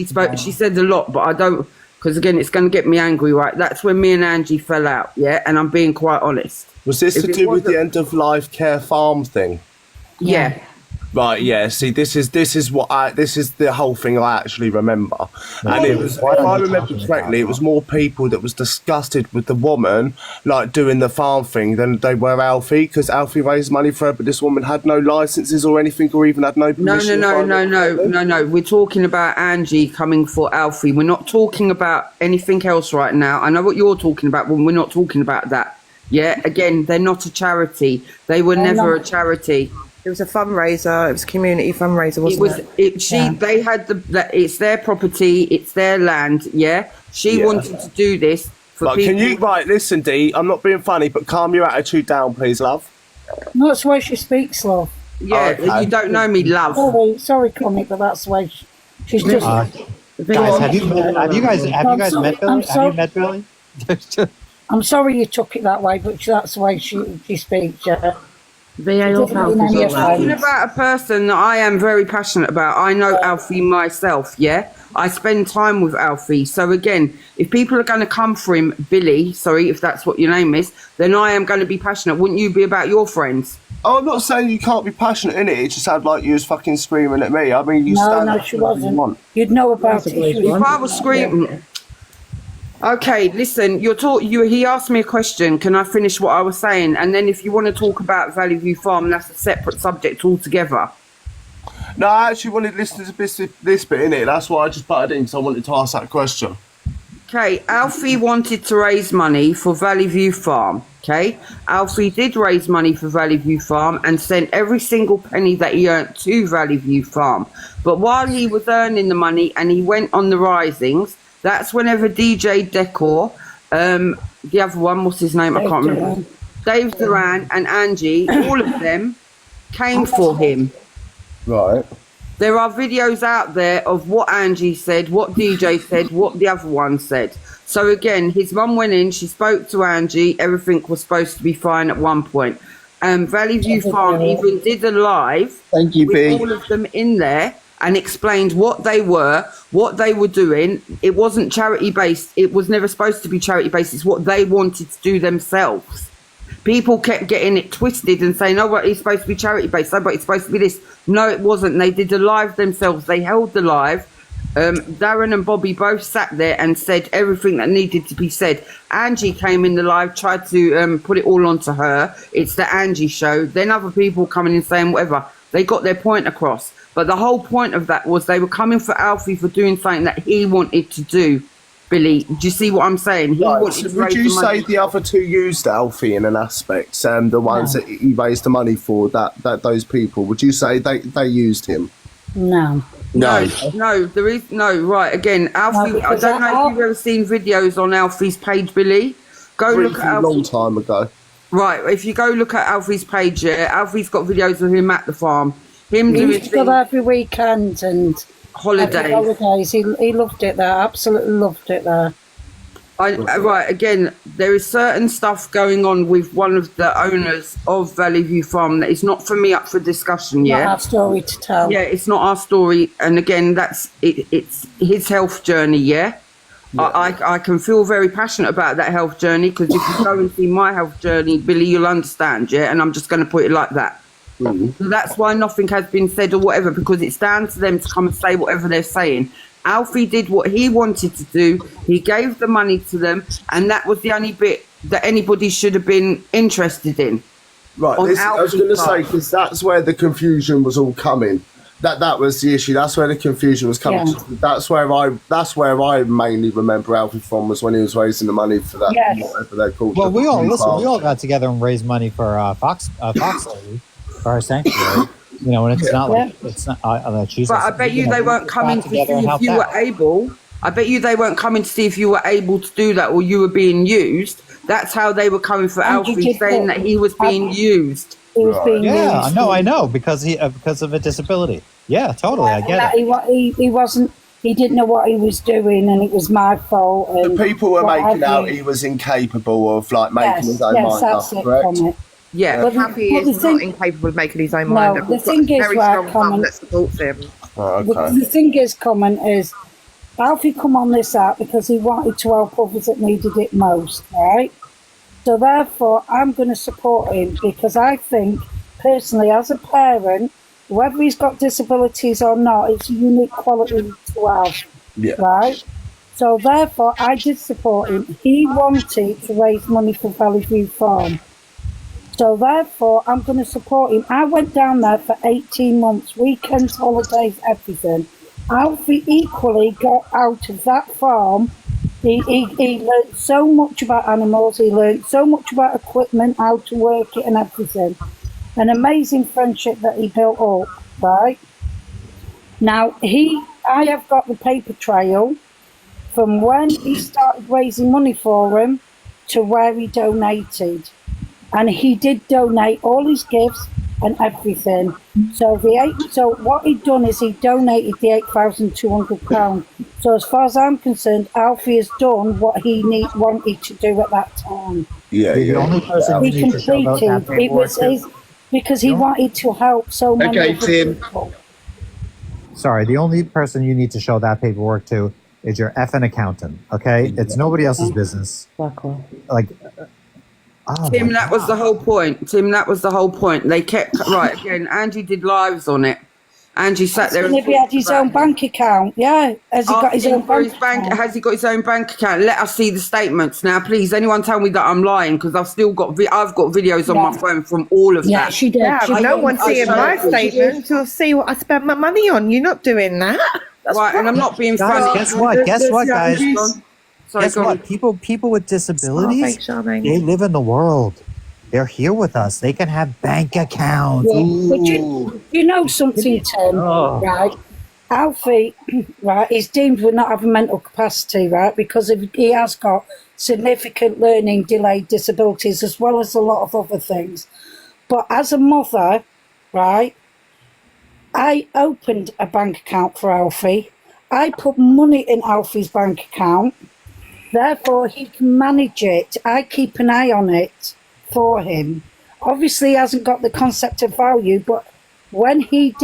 spoke. She said a lot, but I don't, because again, it's going to get me angry. Right, that's when me and Angie fell out. Yeah, and I'm being quite honest. Was this If to it do with the wasn't- end of life care farm thing? Yeah. Right, yeah. See, this is the whole thing I actually remember, and it was, if Why don't I you remember talk to me correctly, it was more people that was disgusted with the woman like doing the farm thing than they were Alfie, because Alfie raised money for her, but this woman had no licenses or anything, or even had no permission. No. We're talking about Angie coming for Alfie. We're not talking about anything else right now. I know what you're talking about, but we're not talking about that. Yeah. Again, they're not a charity. They were never a charity. It was a fundraiser. It was a community fundraiser, wasn't it? They had it's their property, it's their land. Yeah. She wanted to do this for Right, people. can you listen, Dee? I'm not being funny, but calm your attitude down, please, love. That's the way she speaks, love. Yeah, Okay. you don't know me, love. Sorry, comic, but that's the way she's just. Guys, have you guys met Billy? Have you met Billy? I'm sorry you took it that way, but that's the way she speaks. Talking about a person that I am very passionate about. I know Alfie myself, yeah? I spend time with Alfie. So again, if people are going to come for him, Billy, sorry, if that's what your name is, then I am going to be passionate. Wouldn't you be about your friends? Oh, I'm not saying you can't be passionate in it. It just sounded like you was fucking screaming at me. I mean, you stand up she for whatever you wasn't. want. You'd know about it. If I was screaming... Okay, listen, he asked me a question. Can I finish what I was saying? And then if you want to talk about Valley View Farm, that's a separate subject altogether. No, I actually wanted to listen to this bit in it. That's why I just butted in, because I wanted to ask that question. Okay, Alfie wanted to raise money for Valley View Farm. Okay, Alfie did raise money for Valley View Farm and sent every single penny that he earned to Valley View Farm. But while he was earning the money and he went on the risings, that's whenever DJ Decor, the other one, what's his name? I can't remember. Dave Duran and Angie, all of them came for him. Right. There are videos out there of what Angie said, what DJ said, what the other one said. So again, his mum went in, she spoke to Angie, everything was supposed to be fine at one point. Valley View Farm even did a live Thank you, with all of them in there and explained what they were doing. It wasn't charity based. It was never supposed to be charity based. It's what they wanted to do themselves. People kept getting it twisted and saying, oh, well, it's supposed to be charity based. Oh, but it's supposed to be this. No, it wasn't. They did the live themselves. They held the live. Darren and Bobby both sat there and said everything that needed to be said. Angie came in the live, tried to put it all onto her. It's the Angie show. Then other people coming in saying whatever. They got their point across. But the whole point of that was they were coming for Alfie for doing something that he wanted to do. Billy, do you see what I'm saying? He Right, wanted so to would raise you the say money. the other two used Alfie in an aspect, the ones that he raised the money for, that those people, would you say they used him? No. No, there is no. Right, again, Alfie. I because don't know if you've ever seen videos on Alfie's page, Billy. Go look at a Alfie. long time ago. Right, if you go look at Alfie's page, Alfie's got videos of him at the farm. Him He doing used to go there every weekend and Holidays. every holidays. He loved it there. Absolutely loved it there. Right, again, there is certain stuff going on with one of the owners of Valley View Farm that is not for me up for discussion, Not yeah? our story to tell. Yeah, it's not our story. And again, it's his health journey, yeah? I can feel very passionate about that health journey because if you go and see my health journey, Billy, you'll understand, yeah? And I'm just going to put it like that. So that's why nothing has been said or whatever, because it's down to them to come and say whatever they're saying. Alfie did what he wanted to do. He gave the money to them, and that was the only bit that anybody should have been interested in. Right, I was going to say, because that's where the confusion was all coming. That was the issue. That's where the confusion was coming. Yeah. That's where I mainly remember Alfie from, was when he was raising the money for that, whatever they're called. Well, the we all farm. got together and raised money for Fox Lady for our sanctuary. You know, and it's not like it's not. Jesus, But I bet you they weren't coming to see if you were able. I bet you they weren't coming to see if you were able to do that or you were being used. That's how they were coming for Alfie, saying that he was being used. He was being Yeah, used. I know, because of a disability. Yeah, totally, I get it. He wasn't. He didn't know what he was doing, and it was my fault. And The people were what making have out you. he was incapable of making his own yes, mind that's up, it, correct? Comet. Yeah, But Happy but the is thing- not incapable of making his own No, mind up. the He's got thing a is, very right, strong mum Common- that supports him. The thing is, Common, is Alfie come on this app because he wanted to help others that needed it most, right? So therefore, I'm going to support him because I think, personally, as a parent, whether he's got disabilities or not, it's a unique quality to have, right? So therefore, I did support him. He wanted to raise money for Valley View Farm. So therefore, I'm going to support him. I went down there for 18 months, weekends, holidays, everything. Alfie equally got out of that farm. He learned so much about animals. He learned so much about equipment, how to work it and everything. An amazing friendship that he built up, right? Now, I have got the paper trail from when he started raising money for him to where he donated. And he did donate all his gifts and everything. So what he'd done is he donated the £8,200. So as far as I'm concerned, Alfie has done what he wanted to do at that time. The only person He who needs to show about that completed. It was his, because he wanted to help so many Okay, other Tim. people. Sorry, the only person you need to show that paperwork to is your effing accountant. Okay, it's nobody else's business. Like, Tim, that was the whole point. Tim, that was the whole point. They kept right again. Angie did lives on it. Angie sat there. And if he had his own bank account, yeah. Has he got his own bank account? Has he got his own bank account? Let us see the statements now, please. Anyone tell me that I'm lying? Because I've still got I've got videos on my phone from all of that. she did. Yeah, but no one's seeing my showed you. statement to see what I spent my money on. You're not doing that. That's Right, and I'm not being guys, funny. guess what? Guess what, guys? Sorry, Guess go on. what? People with disabilities, thanks, Charmaine. they live in the world. They're here with us. They can have bank accounts. Yeah, but you know something, Tim, right? Alfie, right, is deemed with not having mental capacity, right, because he has got significant learning delayed disabilities as well as a lot of other things. But as a mother, right, I opened a bank account for Alfie. I put money in Alfie's bank account. Therefore, he can manage it. I keep an eye on it for him. Obviously, he hasn't got the concept of value, but when he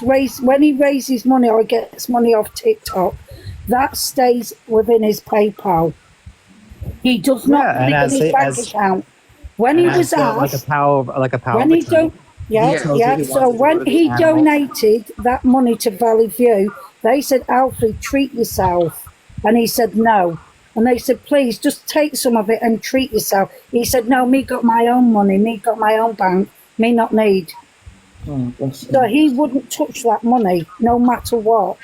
raises money or gets money off TikTok, that stays within his PayPal. He does not put it in his bank account. When he was asked, when he don't, So when he donated that money to Valley View, they said, "Alfie, treat yourself," and he said no. And they said, "Please, just take some of it and treat yourself." He said, "No, me got my own money, me got my own bank, me not need." So he wouldn't touch that money, no matter what.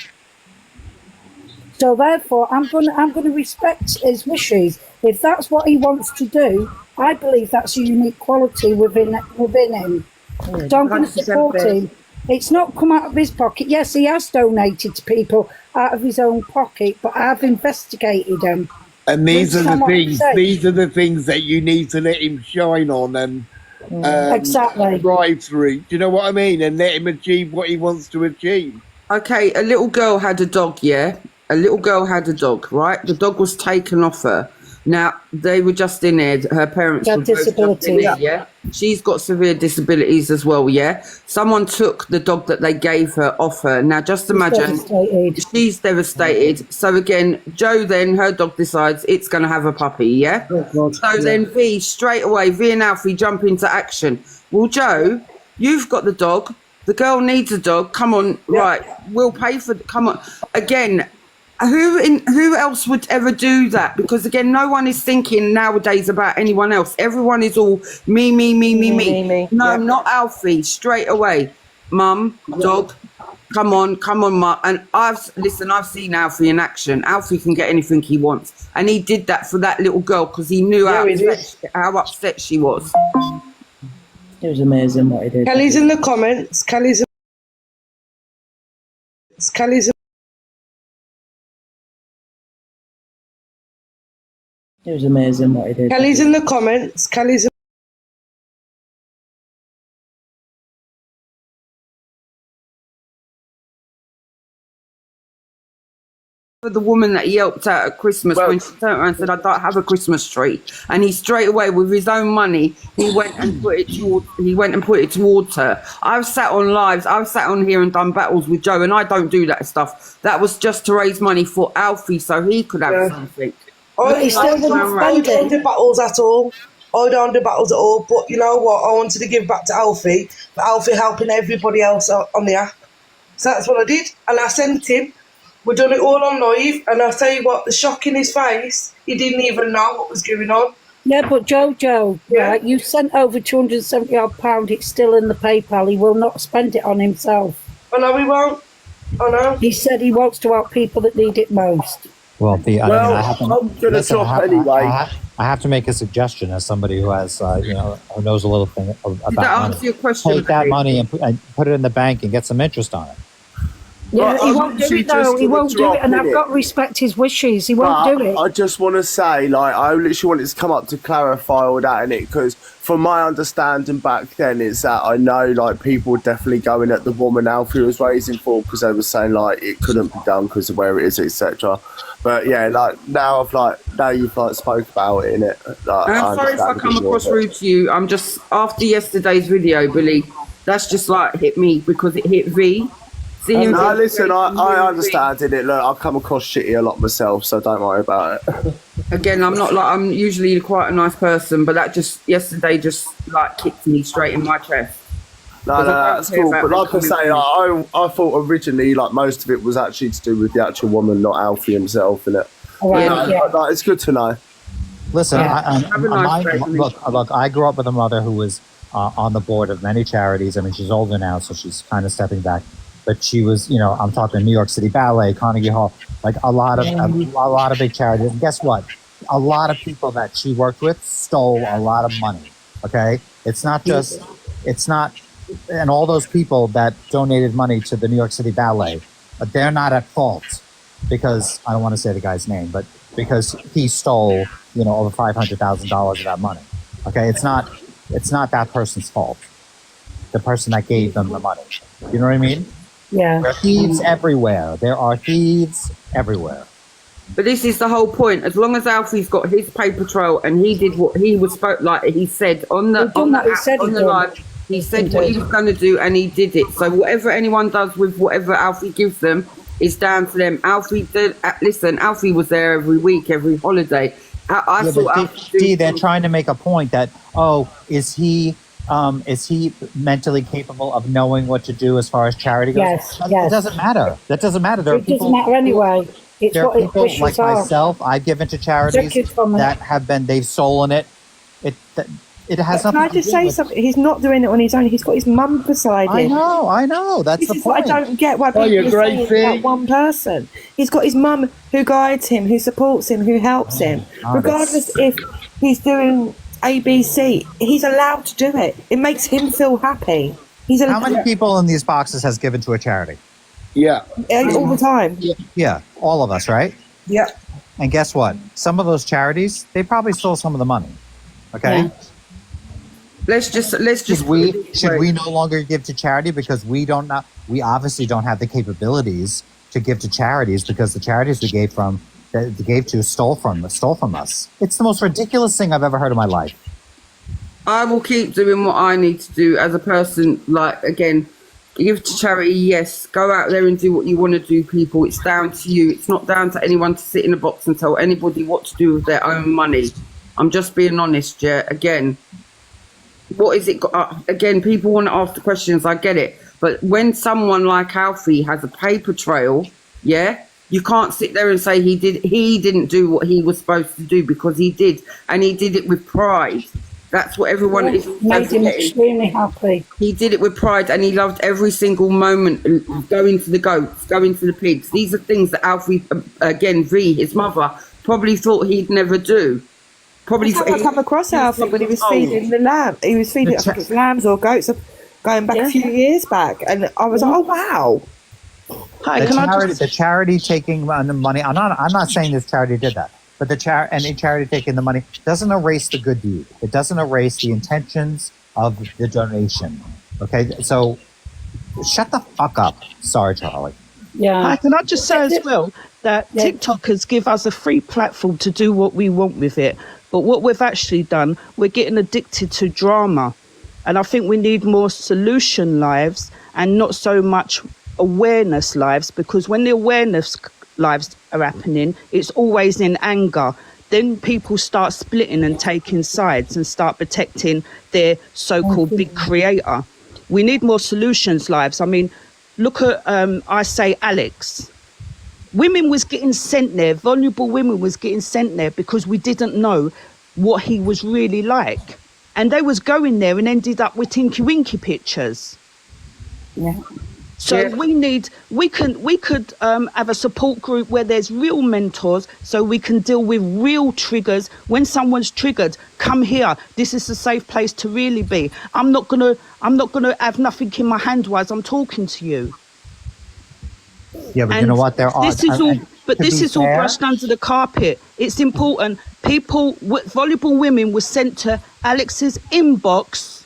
So therefore, I'm gonna respect his wishes. If that's what he wants to do, I believe that's a unique quality within him. So I'm going to support him. It's not come out of his pocket. Yes, he has donated to people out of his own pocket, but I've investigated him. And these are the things. These are the things that you need to let him shine on and exactly drive through. Do you know what I mean? And let him achieve what he wants to achieve. Okay, a little girl had a dog. Yeah, a little girl had a dog. Right, the dog was taken off her. Now, they were just in there, her parents were both just in there, yeah? She's got severe disabilities as well, yeah? Someone took the dog that they gave her off her. Now, just imagine, she's devastated. So again, Joe then, her dog decides it's going to have a puppy, yeah? So then V, straight away, V and Alfie jump into action. Well, Joe, you've got the dog. The girl needs a dog. Come on, right, we'll pay for come on. Again, who else would ever do that? Because again, no one is thinking nowadays about anyone else. Everyone is all me. No, not Alfie. Straight away, mum, dog, come on, mum. And I've seen Alfie in action. Alfie can get anything he wants, and he did that for that little girl because he knew how upset she was. It was amazing what he did. Kelly's in the comments. Kelly's. It was amazing what he did. Kelly's in the comments. For the woman that he helped out at Christmas when she turned around and said, "I don't have a Christmas tree," and he straight away with his own money he went and put it towards her. I've sat on lives, I've sat on here and done battles with Joe, and I don't do that stuff. That was just to raise money for Alfie so he could have something. I don't do battles at all. But you know what? I wanted to give back to Alfie, but Alfie helping everybody else on the app. So that's what I did. And I sent him. We done it all on live. And I'll tell you what, the shock in his face, he didn't even know what was going on. Yeah, but Jojo, right, you sent over £270 odd. It's still in the PayPal. He will not spend it on himself. I know he won't. I know. He said he wants to help people that need it most. Well, I'm going to drop anyway. I have to make a suggestion as somebody who has, who knows a little thing about money. Your question, take that money and put it in the bank and get some interest on it. Yeah, he won't do it though. He won't do it, and I've got to respect his wishes. He won't do it. I just want to say, I literally wanted to come up to clarify all that in it, because from my understanding back then is that I know, people were definitely going at the woman Alfie was raising for, because they were saying, it couldn't be done because of where it is, etc. But yeah, now you've spoke about it in it. I'm sorry if I come across rude to you. I'm just after yesterday's video, Billy. That's just hit me because it hit V. No, listen, I understand in it. Look, I come across shitty a lot myself, so don't worry about it. Again, I'm usually quite a nice person, but that yesterday kicked me straight in my chest. No, that's cool. But like I say, I thought originally most of it was actually to do with the actual woman, not Alfie himself, innit? It's good to know. Listen, look, I grew up with a mother who was on the board of many charities. I mean, she's older now, so she's kind of stepping back. But she was, I'm talking New York City Ballet, Carnegie Hall, a lot of big charities. And guess what? A lot of people that she worked with stole a lot of money. Okay, and all those people that donated money to the New York City Ballet, they're not at fault because I don't want to say the guy's name, but because he stole, over $500,000 of that money. Okay, it's not that person's fault. the person that gave them the money. You know what I mean? Yeah. There are thieves everywhere. There are thieves everywhere. But this is the whole point. As long as Alfie's got his paper trail and he did what he was like he said on the live, he said what he was going to do and he did it. So whatever anyone does with whatever Alfie gives them is down to them. Alfie did. Listen, Alfie was there every week, every holiday. I saw Alfie. They're trying to make a point that is he mentally capable of knowing what to do as far as charity goes? Yes. It doesn't matter. That doesn't matter. There are It doesn't matter anyway. It's there what are his people wishes like are. myself. I've given to charities they've stolen it. It has Can nothing I to just do say with something? He's not doing it on his own. He's got his mum beside him. I know. That's this the is what point. I don't get why Oh, people you're are saying great, it's about one person. He's got his mum who guides him, who supports him, who helps him. Regardless if he's doing ABC, he's allowed to do it. It makes him feel happy. How many people in these boxes has given to a charity? Yeah. All the time. Yeah, all of us, right? Yeah. And guess what? Some of those charities, they probably stole some of the money. Okay. Yeah. Let's just should we no longer give to charity because we obviously don't have the capabilities to give to charities because the charities we gave to stole from us. It's the most ridiculous thing I've ever heard in my life. I will keep doing what I need to do as a person. Like, again, give to charity, yes. Go out there and do what you want to do, people. It's down to you. It's not down to anyone to sit in a box and tell anybody what to do with their own money. I'm just being honest, yeah. Again, what is it? Again, people want to ask the questions. I get it. But when someone like Alfie has a paper trail, yeah, you can't sit there and say he didn't do what he was supposed to do because he did. And he did it with pride. That's what everyone is. Made him extremely happy. He did it with pride and he loved every single moment, going for the goats, going for the pigs. These are things that Alfie, again, his mother, probably thought he'd never do. Probably I come across Alfie when he was feeding the lamb. He was feeding I think it was lambs or goats going back a few years back. And I was like, oh, wow. Hi, the charity taking the money, I'm not saying this charity did that. But any charity taking the money doesn't erase the good deed. It doesn't erase the intentions of the donation. Okay, so shut the fuck up. Sorry, Charlie. Yeah. Hi, can I just say as well that TikTokers give us a free platform to do what we want with it. But what we've actually done, we're getting addicted to drama. And I think we need more solution lives and not so much awareness lives, because when the awareness lives are happening, it's always in anger. Then people start splitting and taking sides and start protecting their so-called big creator. We need more solutions lives. I mean, look at I Say Alex. Women was getting sent there, vulnerable women was getting sent there because we didn't know what he was really like. And they was going there and ended up with Tinky Winky pictures. Yeah. So we could have a support group where there's real mentors, so we can deal with real triggers. When someone's triggered, come here. This is a safe place to really be. I'm not gonna have nothing in my hand whilst I'm talking to you. Yeah, but you know what? This is all brushed under the carpet. It's important. Vulnerable women were sent to Alex's inbox.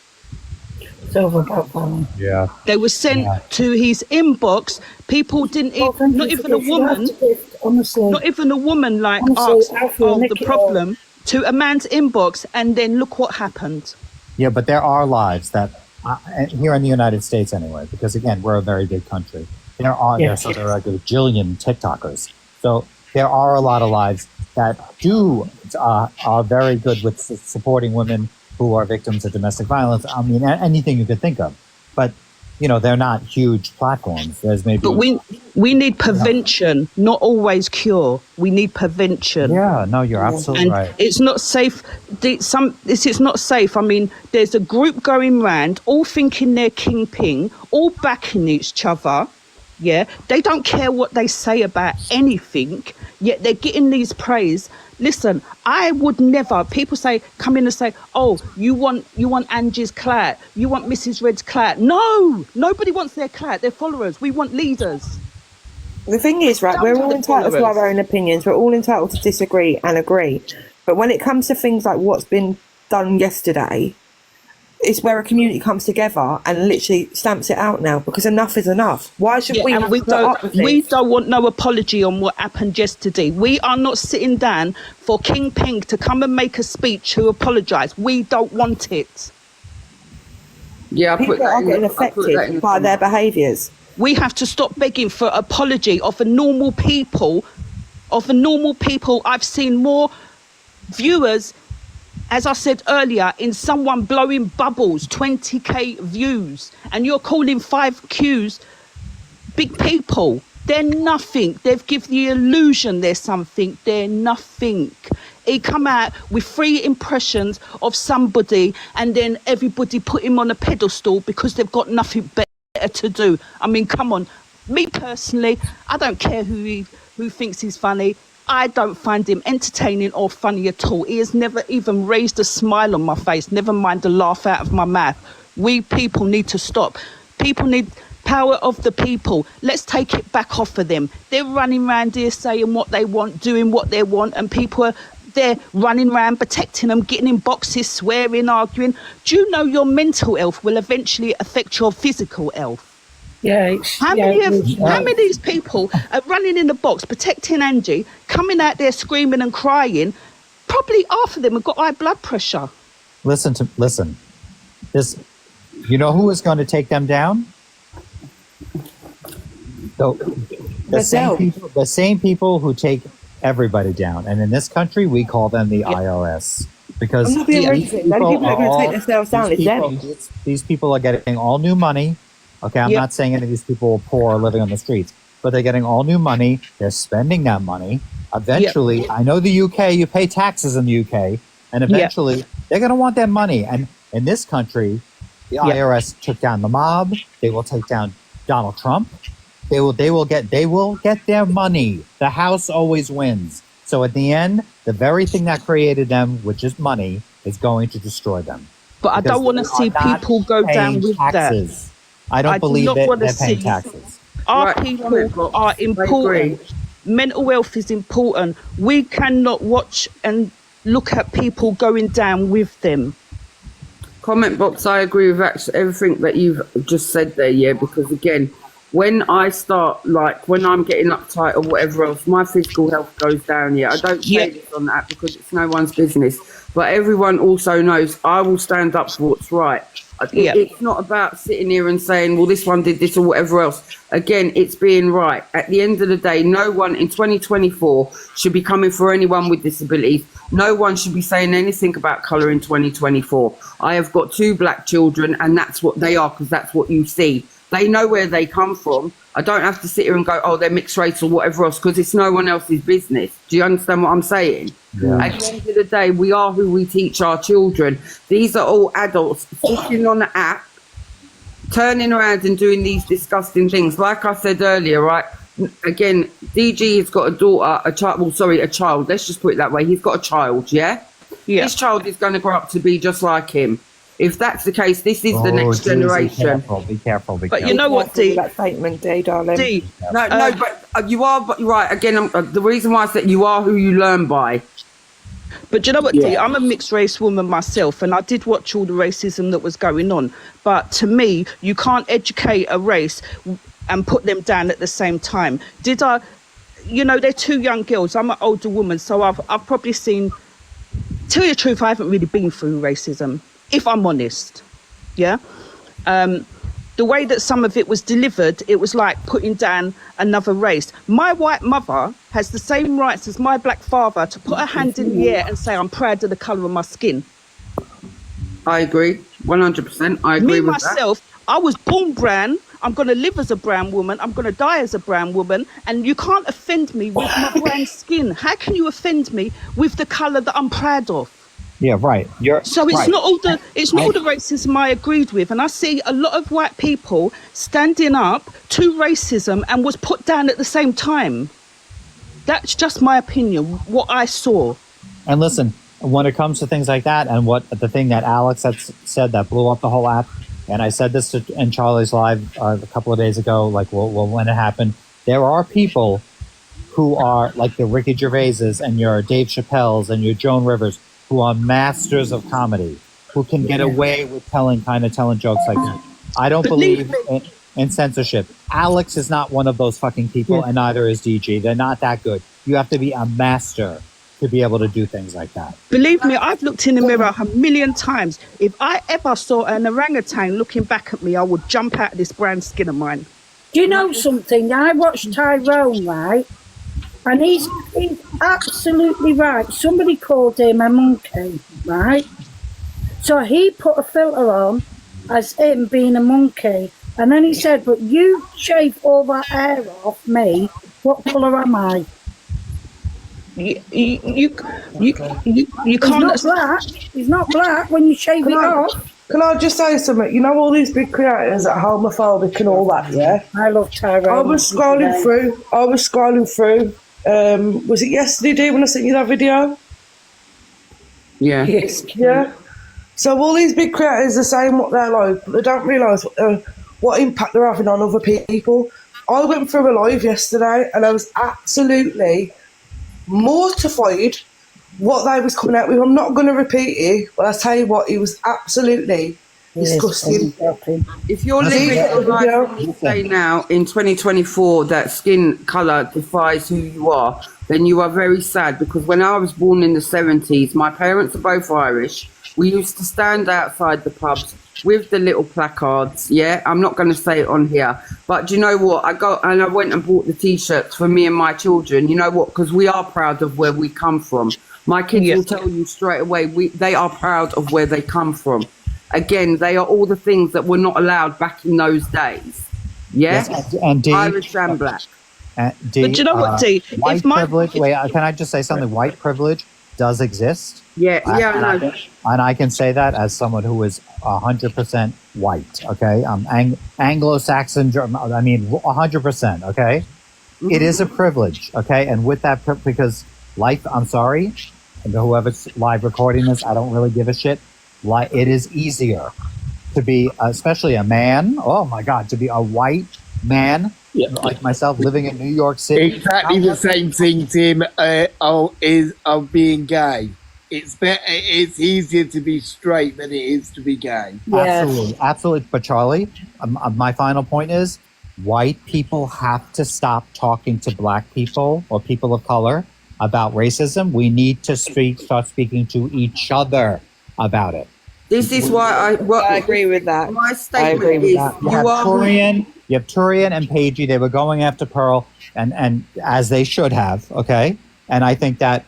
Yeah. They were sent to his inbox. People didn't even, not even a woman, not even a woman like asked the problem to a man's inbox, and then look what happened. Yeah, but there are lives that, here in the United States anyway, because again, we're a very big country. There are a gajillion TikTokers. So there are a lot of lives that are very good with supporting women who are victims of domestic violence. I mean, anything you could think of. But, you know, they're not huge platforms. There's maybe... But we need prevention, not always cure. We need prevention. Yeah, no, you're absolutely right. It's not safe. It's not safe. I mean, there's a group going round, all thinking they're kingpin, all backing each other. Yeah, they don't care what they say about anything, yet they're getting these praise. Listen, I would never. People come in and say, "Oh, you want Angie's clout, you want Mrs. Red's clout." No, nobody wants their clout. They're followers. We want leaders. The thing is, right, we're all entitled to our own opinions. We're all entitled to disagree and agree. But when it comes to things like what's been done yesterday, it's where a community comes together and literally stamps it out now, because enough is enough. Why should we? And have to put up with we things? don't want no apology on what happened yesterday. We are not sitting down for King Ping to come and make a speech to apologise. We don't want it. Yeah, People are getting affected by their behaviours. We have to stop begging for apology of the normal people. I've seen more viewers, as I said earlier, in someone blowing bubbles, 20k views, and you're calling 5Qs big people. They're nothing. They've given the illusion they're something. They're nothing. He come out with 3 impressions of somebody, and then everybody put him on a pedestal because they've got nothing better to do. I mean, come on. Me personally, I don't care who thinks he's funny. I don't find him entertaining or funny at all. He has never even raised a smile on my face, never mind a laugh out of my mouth. We people need to stop. People need power of the people. Let's take it back off of them. They're running around here saying what they want, doing what they want, and people are there running around protecting them, getting in boxes, swearing, arguing. Do you know your mental health will eventually affect your physical health? Yeah. How many of these people are running in the box, protecting Angie, coming out there screaming and crying? Probably half of them have got high blood pressure. Listen. This, you know who is going to take them down? The same people who take everybody down, and in this country we call them the IRS. Because I'm not being racist. The only people that are going to take themselves down is them. These people are getting all new money. Okay, I'm not saying any of these people are poor or living on the streets, but they're getting all new money. They're spending that money. Eventually, I know the UK, you pay taxes in the UK, and eventually they're going to want that money. And in this country, the IRS took down the mob. They will take down Donald Trump. They will get their money. The house always wins. So at the end, the very thing that created them, which is money, is going to destroy them. But Because I don't want to they see are not people go down paying with taxes. that. I don't believe do not that want to they're paying see taxes. our people are important. Mental health is important. We cannot watch and look at people going down with them. Comment box, I agree with actually everything that you've just said there, yeah, because again, when I start, like, when I'm getting uptight or whatever else, my physical health goes down, yeah. I don't say this on that because it's no one's business. But everyone also knows I will stand up for what's right. It's not about sitting here and saying, well, this one did this or whatever else. Again, it's being right. At the end of the day, no one in 2024 should be coming for anyone with disabilities. No one should be saying anything about colour in 2024. I have got 2 black children, and that's what they are, because that's what you see. They know where they come from. I don't have to sit here and go, oh, they're mixed race or whatever else, because it's no one else's business. Do you understand what I'm saying? Yeah. At the end of the day, we are who we teach our children. These are all adults sitting on the app, turning around and doing these disgusting things. Like I said earlier, right? Again, DG has got a daughter, a child. Let's just put it that way. He's got a child, yeah? This child is going to grow up to be just like him. If that's the case, this is the next generation. Be careful. But you know what, Dee? That statement, Dee, darling. Dee, but you are. But you're right. Again, the reason why I said you are who you learn by. But you know what, Dee? I'm a mixed race woman myself, and I did watch all the racism that was going on. But to me, you can't educate a race and put them down at the same time. They're 2 young girls. I'm an older woman, so I've probably seen. Tell you the truth, I haven't really been through racism, if I'm honest. Yeah. The way that some of it was delivered, it was like putting down another race. My white mother has the same rights as my black father to put her hand in the air and say, I'm proud of the colour of my skin. I agree, 100%. I agree with myself, I was born brown. I'm going to live as a brown woman. I'm going to die as a brown woman. And you can't offend me with my brown skin. How can you offend me with the colour that I'm proud of? Yeah, right. So it's not all the racism I agreed with, and I see a lot of white people standing up to racism and was put down at the same time. That's just my opinion, what I saw. And listen, when it comes to things like that, and what the thing that Alex had said that blew up the whole app, and I said this in Charlie's live a couple of days ago, like when it happened, there are people who are like the Ricky Gervaises and your Dave Chappelle's and your Joan Rivers, who are masters of comedy. who can get away with telling jokes like that. I don't Believe believe in censorship. Alex is not one of those fucking people, and neither is DG. They're not that good. You have to be a master to be able to do things like that. Believe me, I've looked in the mirror 1,000,000 times. If I ever saw an orangutan looking back at me, I would jump out of this brown skin of mine. Do you know something? I watched Tyrone, right? And he's absolutely right. Somebody called him a monkey, right? So he put a filter on as him being a monkey. And then he said, but you shave all that hair off me, what colour am I? You can't. He's not black. He's not black when you shave it off. Can I just say something? You know all these big creators that are homophobic and all that, yeah? I love Tyrone. I was scrolling through. Was it yesterday, Dee, when I sent you that video? Yeah. Yes. Yeah. So all these big creators are saying what they're like, but they don't realise what impact they're having on other people. I went through a live yesterday and I was absolutely mortified what they was coming out with. I'm not going to repeat it, but I tell you what, it was absolutely disgusting. If you're living your life, you say now in 2024 that skin colour defies who you are, then you are very sad, because when I was born in the 70s, my parents are both Irish. We used to stand outside the pubs with the little placards, yeah? I'm not going to say it on here. But do you know what? I went and bought the T-shirts for me and my children. You know what? Because we are proud of where we come from. My kids will tell you straight away, they are proud of where they come from. Again, they are all the things that were not allowed back in those days. Yeah? Yes, and Dee, Irish and black. Dee, But you know what, Dee? White privilege, wait, can I just say something? White privilege does exist. And I can say that as someone who is 100% white, okay? I'm Anglo-Saxon, I mean, 100%, okay? It is a privilege, okay? And with that, because life, I'm sorry, and whoever's live recording this, I don't really give a shit. It is easier to be, especially a man, oh my God, to be a white man like myself living in New York City. Exactly the same thing, Tim, of being gay. It's easier to be straight than it is to be gay. Absolutely. But Charlie, my final point is, white people have to stop talking to black people or people of color about racism. We need to start speaking to each other about it. This is why I agree with that. My statement is, you have Turian and Paigey. They were going after Pearl, and as they should have. Okay, and I think that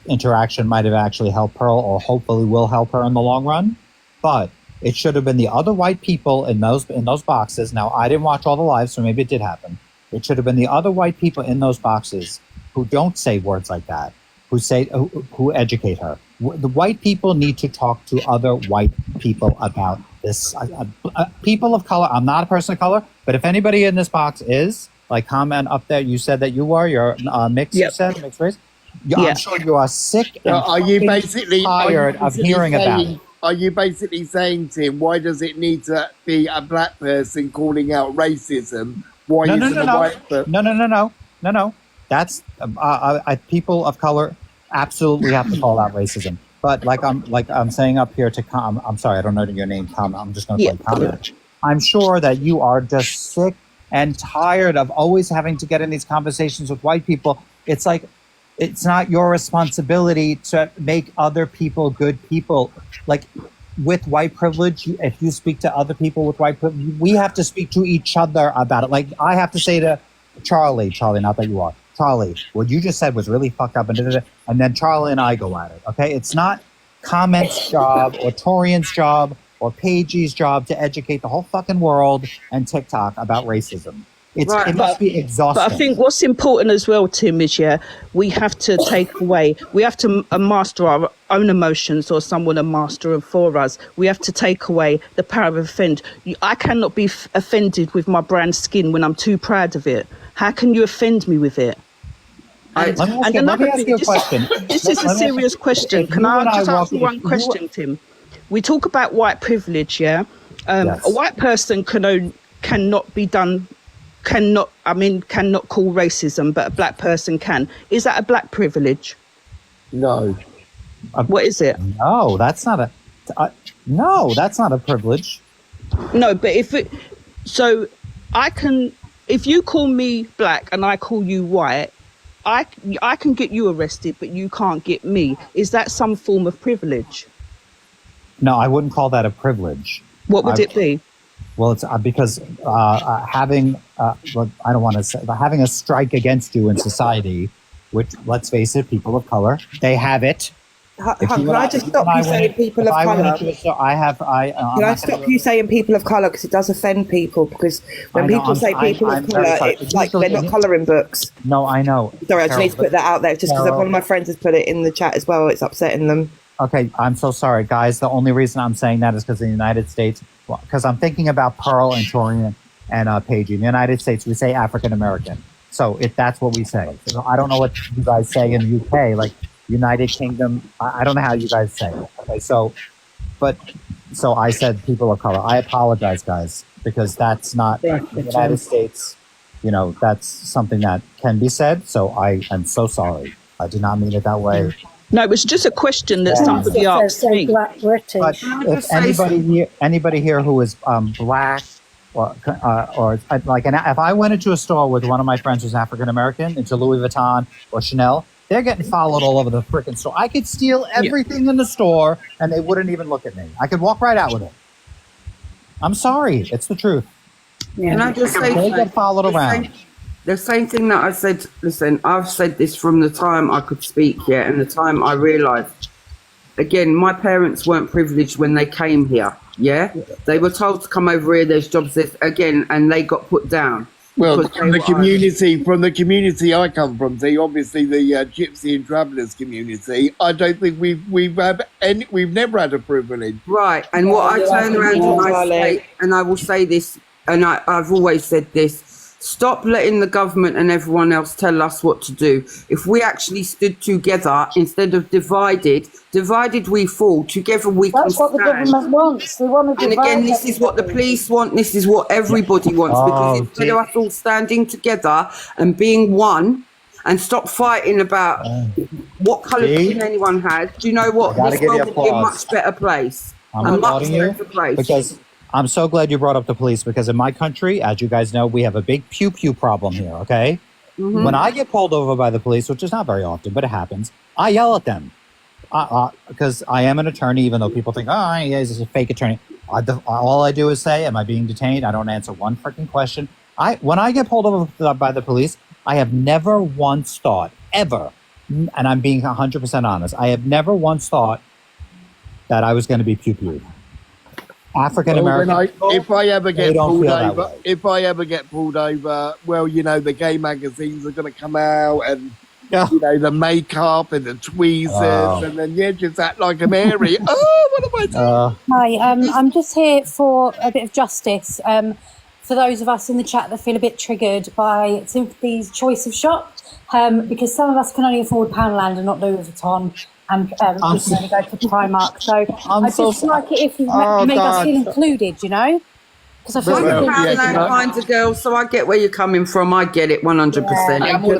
interaction might have actually helped Pearl, or hopefully will help her in the long run. But it should have been the other white people in those boxes. Now, I didn't watch all the lives, so maybe it did happen. It should have been the other white people in those boxes who don't say words like that, who educate her. The white people need to talk to other white people about this. People of color, I'm not a person of color, but if anybody in this box is, like, comment up there, you said that you are, you're mixed, you said, mixed race. I'm sure you are sick and tired of hearing about it. Are you basically saying, Tim, why does it need to be a black person calling out racism? Why isn't a white person? No. That's people of color absolutely have to call out racism. But like I'm saying up here to I'm sorry, I don't know your name, Tom. I'm just going to comment. I'm sure that you are just sick and tired of always having to get in these conversations with white people. It's like, it's not your responsibility to make other people good people. Like, with white privilege, if you speak to other people with white privilege, we have to speak to each other about it. Like, I have to say to Charlie, not that you are, Charlie, what you just said was really fucked up, and then Charlie and I go at it, okay? It's not Comment's job or Torian's job or Paigey's job to educate the whole fucking world and TikTok about racism. It must be exhausting. But I think what's important as well, Tim, is we have to we have to master our own emotions, or someone to master them for us. We have to take away the power of offend. I cannot be offended with my brown skin when I'm too proud of it. How can you offend me with it? Let me ask you a question. This is a serious question. Can I just ask you one question, Tim? We talk about white privilege, yeah? A white person cannot call racism, but a black person can. Is that a black privilege? No. What is it? No, that's not a. No, that's not a privilege. No, but so I can, if you call me black and I call you white, I can get you arrested, but you can't get me. Is that some form of privilege? No, I wouldn't call that a privilege. What would it be? Well, it's because having, well, I don't want to say, but having a strike against you in society, which, let's face it, people of color, they have it. Can I just stop you saying people of colour? Can I stop you saying people of colour, because it does offend people, because when people say people of colour, it's like they're not colouring books. No, I know. Sorry, I just need to put that out there, just because one of my friends has put it in the chat as well. It's upsetting them. Okay, I'm so sorry, guys. The only reason I'm saying that is because in the United States, because I'm thinking about Pearl and Torian and Paige. In the United States, we say African American. So if that's what we say. So I don't know what you guys say in the UK, like United Kingdom. I don't know how you guys say it. Okay, so I said people of color. I apologize, guys, because that's not in the United States. You know, that's something that can be said. So I am so sorry. I did not mean it that way. No, it was just a question that somebody asked me. Black British. But if anybody here who is black or like, if I went into a store with one of my friends who's African American, into Louis Vuitton or Chanel, they're getting followed all over the freaking store. I could steal everything in the store and they wouldn't even look at me. I could walk right out with it. I'm sorry, it's the truth. Yeah. Can I just say, they get followed around. The same thing that I said, listen, I've said this from the time I could speak here and the time I realised. Again, my parents weren't privileged when they came here, yeah? They were told to come over here, there's jobs, again, and they got put down. Well, from the community I come from, obviously the Gypsy and Travellers community, I don't think we've never had a privilege. Right, and what I turn around and I say, and I will say this, and I've always said this, stop letting the government and everyone else tell us what to do. If we actually stood together instead of divided we fall. Together we can stand. That's what the government wants. They want to and again, this is what the police want. This is what everybody wants. Because instead of us all standing together and being one, and stop fighting about what colour skin anyone has, do you know what? This world will be a much better place. I'm applauding you because I'm so glad you brought up the police, because in my country, as you guys know, we have a big pew-pew problem here, okay? Mm-hmm. When I get pulled over by the police, which is not very often, but it happens, I yell at them. Because I am an attorney, even though people think, oh, he's a fake attorney. All I do is say, am I being detained? I don't answer one freaking question. When I get pulled over by the police, I have never once thought, ever, and I'm being 100% honest, I have never once thought that I was going to be pew-pewed. African American. If I ever get pulled over, well, you know, the gay magazines are going to come out, and you know, the makeup and the tweezers, and then just act like a Mary. Oh, what am I doing? Hi, I'm just here for a bit of justice. For those of us in the chat that feel a bit triggered by Sympathy's choice of shop, because some of us can only afford Poundland and not Louis Vuitton. And we can only go to Primark. So I'd just like it if you make us feel included, you know? Because I feel I'm a Poundland kind of girl, so I get where you're coming from. I get it 100%.